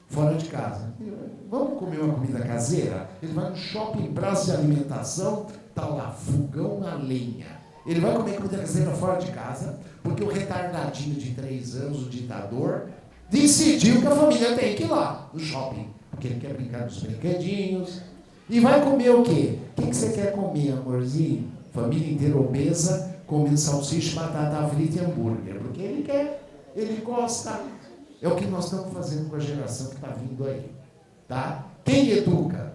fora de casa. Vamos comer uma comida caseira? Ele vai no shopping, praça de alimentação, está lá, fogão na lenha. Ele vai comer comida caseira fora de casa, porque o retardadinho de 3 anos, o ditador, decidiu que a família tem que ir lá, no shopping, porque ele quer brincar nos brinquedinhos. E vai comer o quê? O que você quer comer, amorzinho? Família inteira obesa, comendo salsicha, batata frita e hambúrguer, porque ele quer, ele gosta. É o que nós estamos fazendo com a geração que está vindo aí. Tá? Quem educa?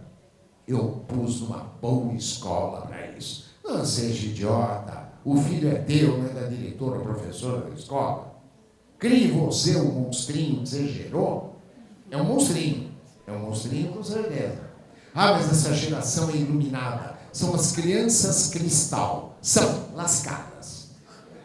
Eu pus numa boa escola para isso. Não seja idiota. O filho é teu, não é da diretora, professora da escola. Crie você um monstrinho que você gerou. É um monstrinho. É um monstrinho com certeza. Ah, mas essa geração é iluminada. São as crianças cristal. São lascadas.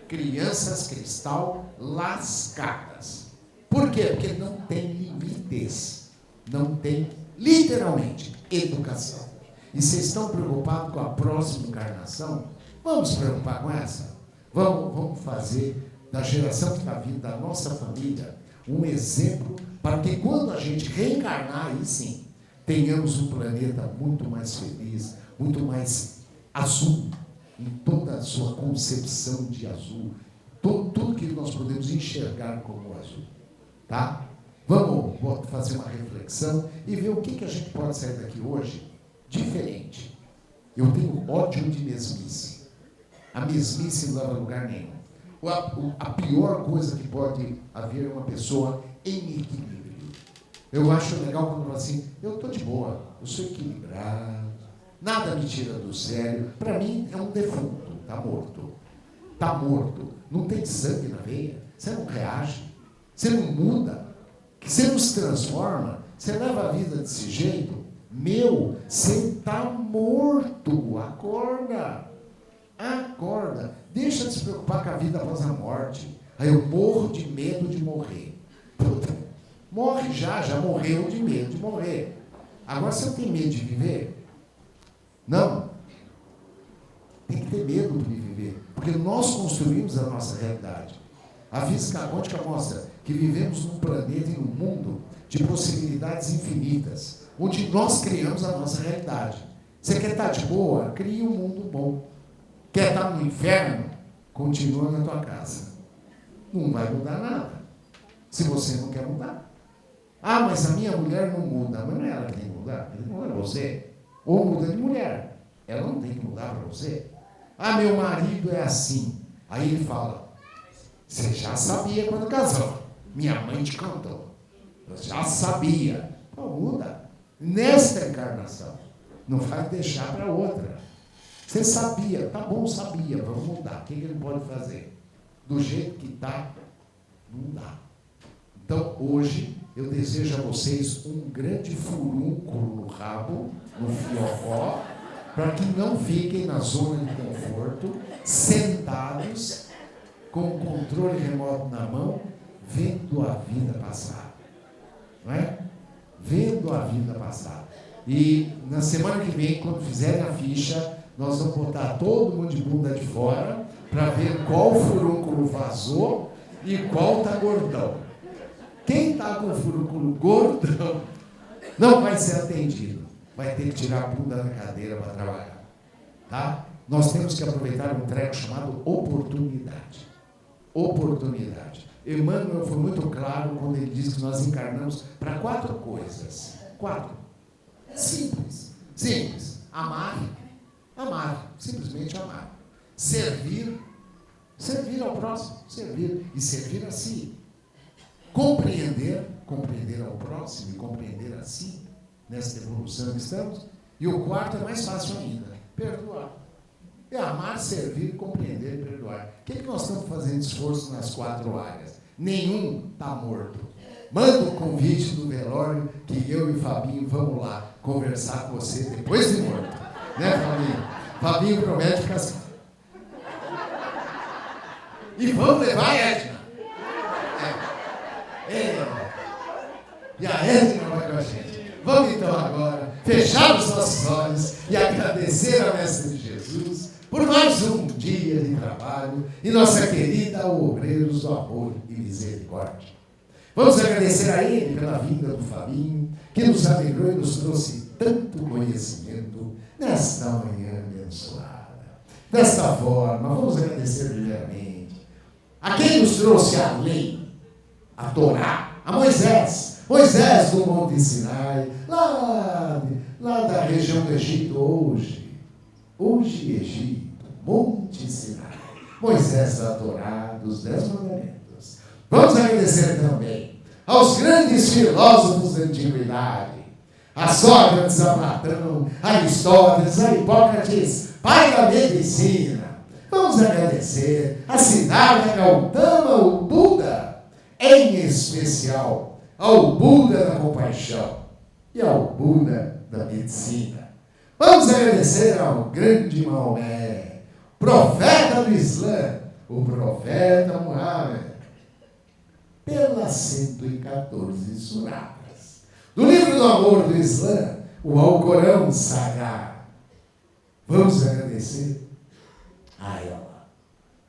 Crianças cristal lascadas. Por quê? Porque não tem limites. Não tem, literalmente, educação. E vocês estão preocupados com a próxima encarnação? Vamos se preocupar com essa? Vamos fazer da geração que está vindo, da nossa família, um exemplo para que quando a gente reencarnar, aí sim, tenhamos um planeta muito mais feliz, muito mais azul, em toda a sua concepção de azul, tudo que nós podemos enxergar como azul. Tá? Vamos fazer uma reflexão e ver o que a gente pode sair daqui hoje diferente. Eu tenho ódio de mesmice. A mesmice não leva a lugar nenhum. A pior coisa que pode haver é uma pessoa em equilíbrio. Eu acho legal quando fala assim, eu estou de boa, eu sou equilibrado, nada me tira do sério. Para mim é um defunto, está morto. Está morto, não tem sangue na veia, você não reage, você não muda, você não se transforma, você leva a vida desse jeito. Meu, você está morto, acorda. Acorda, deixa de se preocupar com a vida após a morte. Aí eu morro de medo de morrer. Puta, morre já morreu de medo de morrer. Agora você tem medo de viver? Não. Tem que ter medo de viver, porque nós construímos a nossa realidade. A física quântica mostra que vivemos num planeta e num mundo de possibilidades infinitas, onde nós criamos a nossa realidade. Você quer estar de boa? Crie um mundo bom. Quer estar no inferno? Continua na tua casa. Não vai mudar nada. Se você não quer mudar. Ah, mas a minha mulher não muda. Mas não é ela que tem que mudar. Não é você. Ou muda de mulher. Ela não tem que mudar para você. Ah, meu marido é assim. Aí ele fala, você já sabia quando casou. Minha mãe te contou. Eu já sabia. Então muda. Nesta encarnação. Não vai deixar para outra. Você sabia, tá bom, sabia, vamos mudar. O que ele pode fazer? Do jeito que está, não dá. Então, hoje, eu desejo a vocês um grande furúnculo no rabo, no fiofó, para que não fiquem na zona de conforto, sentados, com o controle remoto na mão, vendo a vida passar. Não é? Vendo a vida passar. E na semana que vem, quando fizerem a ficha, nós vamos botar todo mundo de bunda de fora para ver qual furúnculo vazou e qual está gordão. Quem está com o furúnculo gordão não vai ser atendido. Vai ter que tirar a bunda da cadeira para trabalhar. Tá? Nós temos que aproveitar um treco chamado oportunidade. Oportunidade. Emmanuel foi muito claro quando ele diz que nós encarnamos para 4 coisas. 4. Simples. Simples. Amar. Amar. Simplesmente amar. Servir. Servir ao próximo. Servir. E servir a si. Compreender. Compreender ao próximo e compreender a si. Nessa evolução que estamos. E o quarto é mais fácil ainda. Perdoar. É amar, servir, compreender e perdoar. O que nós estamos fazendo esforço nas 4 áreas? Nenhum está morto. Manda um convite do velório que eu e o Fabinho vamos lá conversar com você depois de morto. Né, Fabinho? Fabinho promete ficar assim. E vamos levar a Edna. E a Edna vai com a gente. Vamos então agora fechar os nossos olhos e agradecer ao Mestre Jesus por mais um dia de trabalho e nossa querida Obreiros do Amor e Misericórdia. Vamos agradecer a Ele pela vinda do Fabinho, que nos alegrou e nos trouxe tanto conhecimento nesta manhã abençoada. Desta forma, vamos agradecer primeiramente a quem nos trouxe a lei, a Torá, a Moisés do Monte Sinai, lá da região do Egito hoje Egito, Monte Sinai, Moisés da Torá, dos 10 mandamentos. Vamos agradecer também aos grandes filósofos da antiguidade, a Sócrates, a Platão, a Aristóteles, a Hipócrates, pai da medicina. Vamos agradecer a Siddhartha Gautama, o Buda, em especial ao Buda da compaixão e ao Buda da medicina. Vamos agradecer ao grande Maomé, profeta do Islã, o profeta Muhammad, pelas 114 suratas do livro do amor do Islã, o Alcorão Sagrado. Vamos agradecer a ela,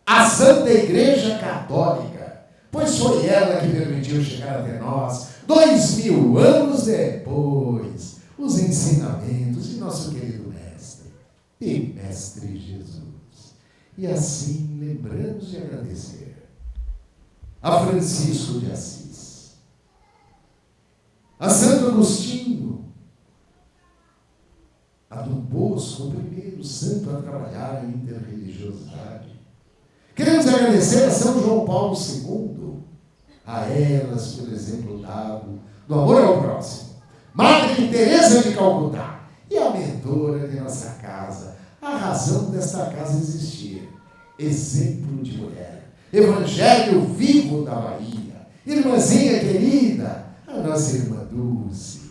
a Santa Igreja Católica, pois foi ela que permitiu chegar até nós, 2000 anos depois, os ensinamentos de nosso querido Mestre e Mestre Jesus. E assim lembramos de agradecer a Francisco de Assis, a Santo Agostinho, a Dom Bosco, o primeiro santo a trabalhar em interreligiosidade. Queremos agradecer a São João Paulo II, a elas pelo exemplo dado do amor ao próximo, Madre Teresa de Calcutá e a mentora de nossa casa, a razão desta casa existir, exemplo de mulher, evangelho vivo da Bahia, irmãzinha querida, a nossa irmã Dulce.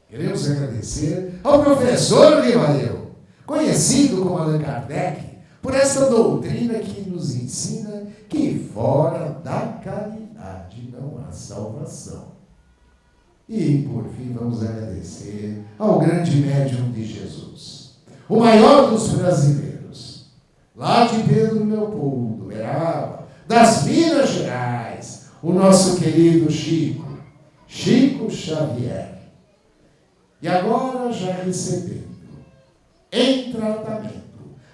Queremos agradecer ao professor Livaleu, conhecido como Allan Kardec, por essa doutrina que nos ensina que fora da caridade não há salvação. E, por fim, vamos agradecer ao grande médium de Jesus, o maior dos brasileiros, lá de Pedro Leopoldo, Beraba, das Minas Gerais, o nosso querido Chico Xavier. E agora já recebendo, em tratamento,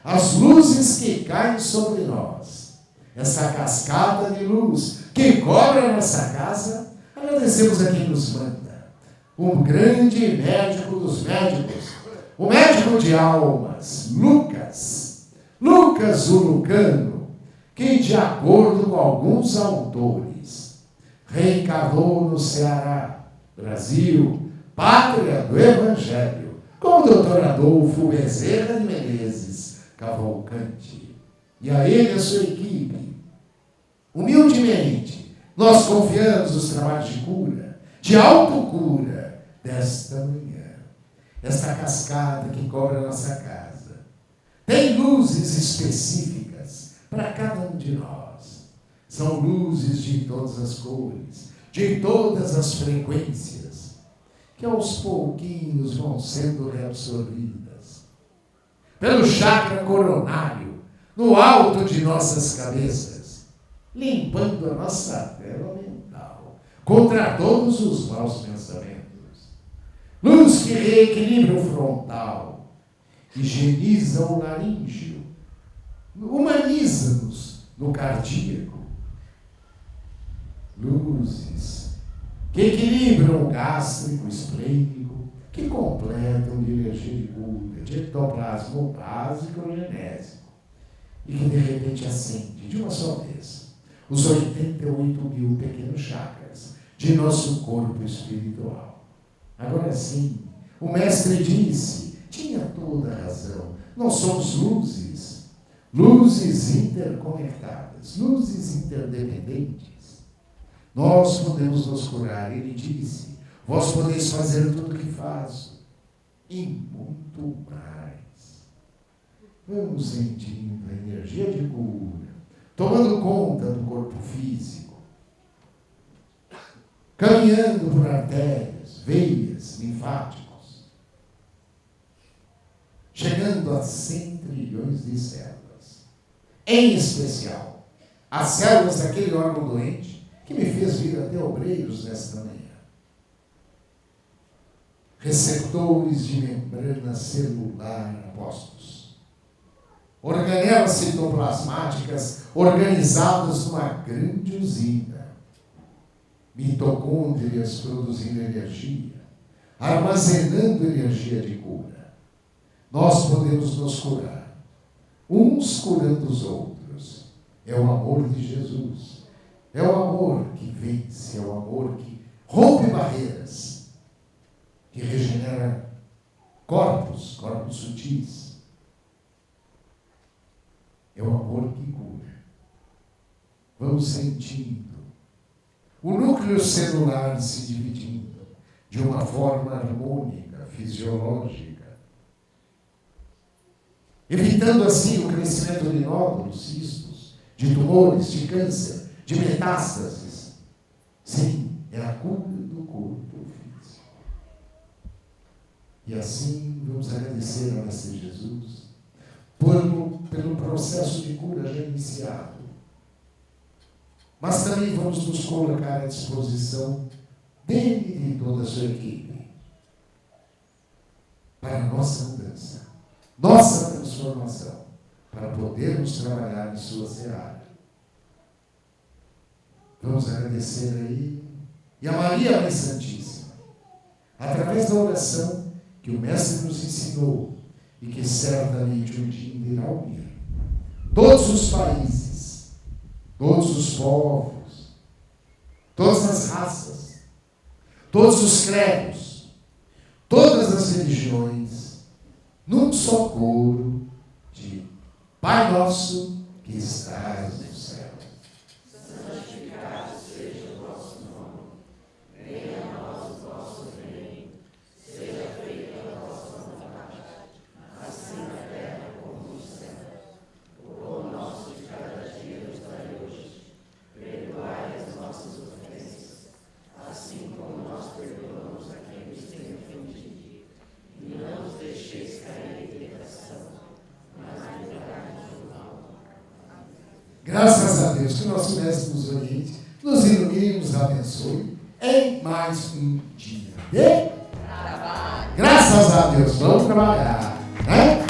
as luzes que caem sobre nós, essa cascata de luz que cobre a nossa casa, agradecemos a quem nos manda, um grande médico dos médicos, o médico de almas, Lucas o Lucano, que, de acordo com alguns autores, reencarnou no Ceará, Brasil, pátria do Evangelho, com o doutor Adolfo Bezerra de Menezes Cavalcante. E a ele e a sua equipe, humildemente, nós confiamos os trabalhos de cura, de autocura, desta manhã. Esta cascata que cobre a nossa casa tem luzes específicas para cada um de nós. São luzes de todas as cores, de todas as frequências, que aos pouquinhos vão sendo reabsorvidas pelo chakra coronário, no alto de nossas cabeças, limpando a nossa tela mental contra todos os maus pensamentos. Luz que reequilibra o frontal, higieniza o laríngeo, humaniza-nos no cardíaco. Luzes que equilibram o gástrico, esplênico, que completam de energia de cura, de ectoplasma básico ou genésico, e que de repente acende de uma só vez os 88.000 pequenos chakras de nosso corpo espiritual. Agora sim, o mestre disse, tinha toda a razão, nós somos luzes, luzes interconectadas, luzes interdependentes. Nós podemos nos curar, ele disse, vós podeis fazer tudo o que faço, e muito mais. Vamos sentindo a energia de cura, tomando conta do corpo físico, caminhando por artérias, veias, linfáticos, chegando a 100 trilhões de células. Em especial, as células daquele órgão doente que me fez vir até Obreiros nesta manhã. Receptores de membrana celular apostos. Organelas citoplasmáticas organizadas numa grande usina. Mitocôndrias produzindo energia, armazenando energia de cura. Nós podemos nos curar, uns curando os outros. É o amor de Jesus. É o amor que vence, é o amor que rompe barreiras, que regenera corpos sutis. É o amor que cura. Vamos sentindo o núcleo celular se dividindo de uma forma harmônica, fisiológica, evitando assim o crescimento de nódulos, cistos, de tumores, de câncer, de metástases. Sim, é a cura do corpo físico. E assim vamos agradecer ao Mestre Jesus pelo processo de cura já iniciado. Mas também vamos nos colocar à disposição dele e de toda a sua equipe para a nossa mudança, nossa transformação, para podermos trabalhar em sua seara. Vamos agradecer a ele e a Maria Mãe Santíssima, através da oração que o Mestre nos ensinou e que certamente um dia irá unir todos os países, todos os povos, todas as raças, todos os credos, todas as religiões, num só coro de Pai Nosso que estás no céu. Santificado seja o vosso nome. Venha a nós o vosso reino. Seja feita a vossa vontade, assim na terra como no céu. O pão nosso de cada dia nos dai hoje. Perdoai as nossas ofensas, assim como nós perdoamos a quem nos tem ofendido. E não nos deixeis cair em tentação, mas livrai-nos do mal. Graças a Deus que o nosso Mestre nos oriente, nos ilumine e nos abençoe em mais um dia de trabalho. Graças a Deus, vamos trabalhar, né?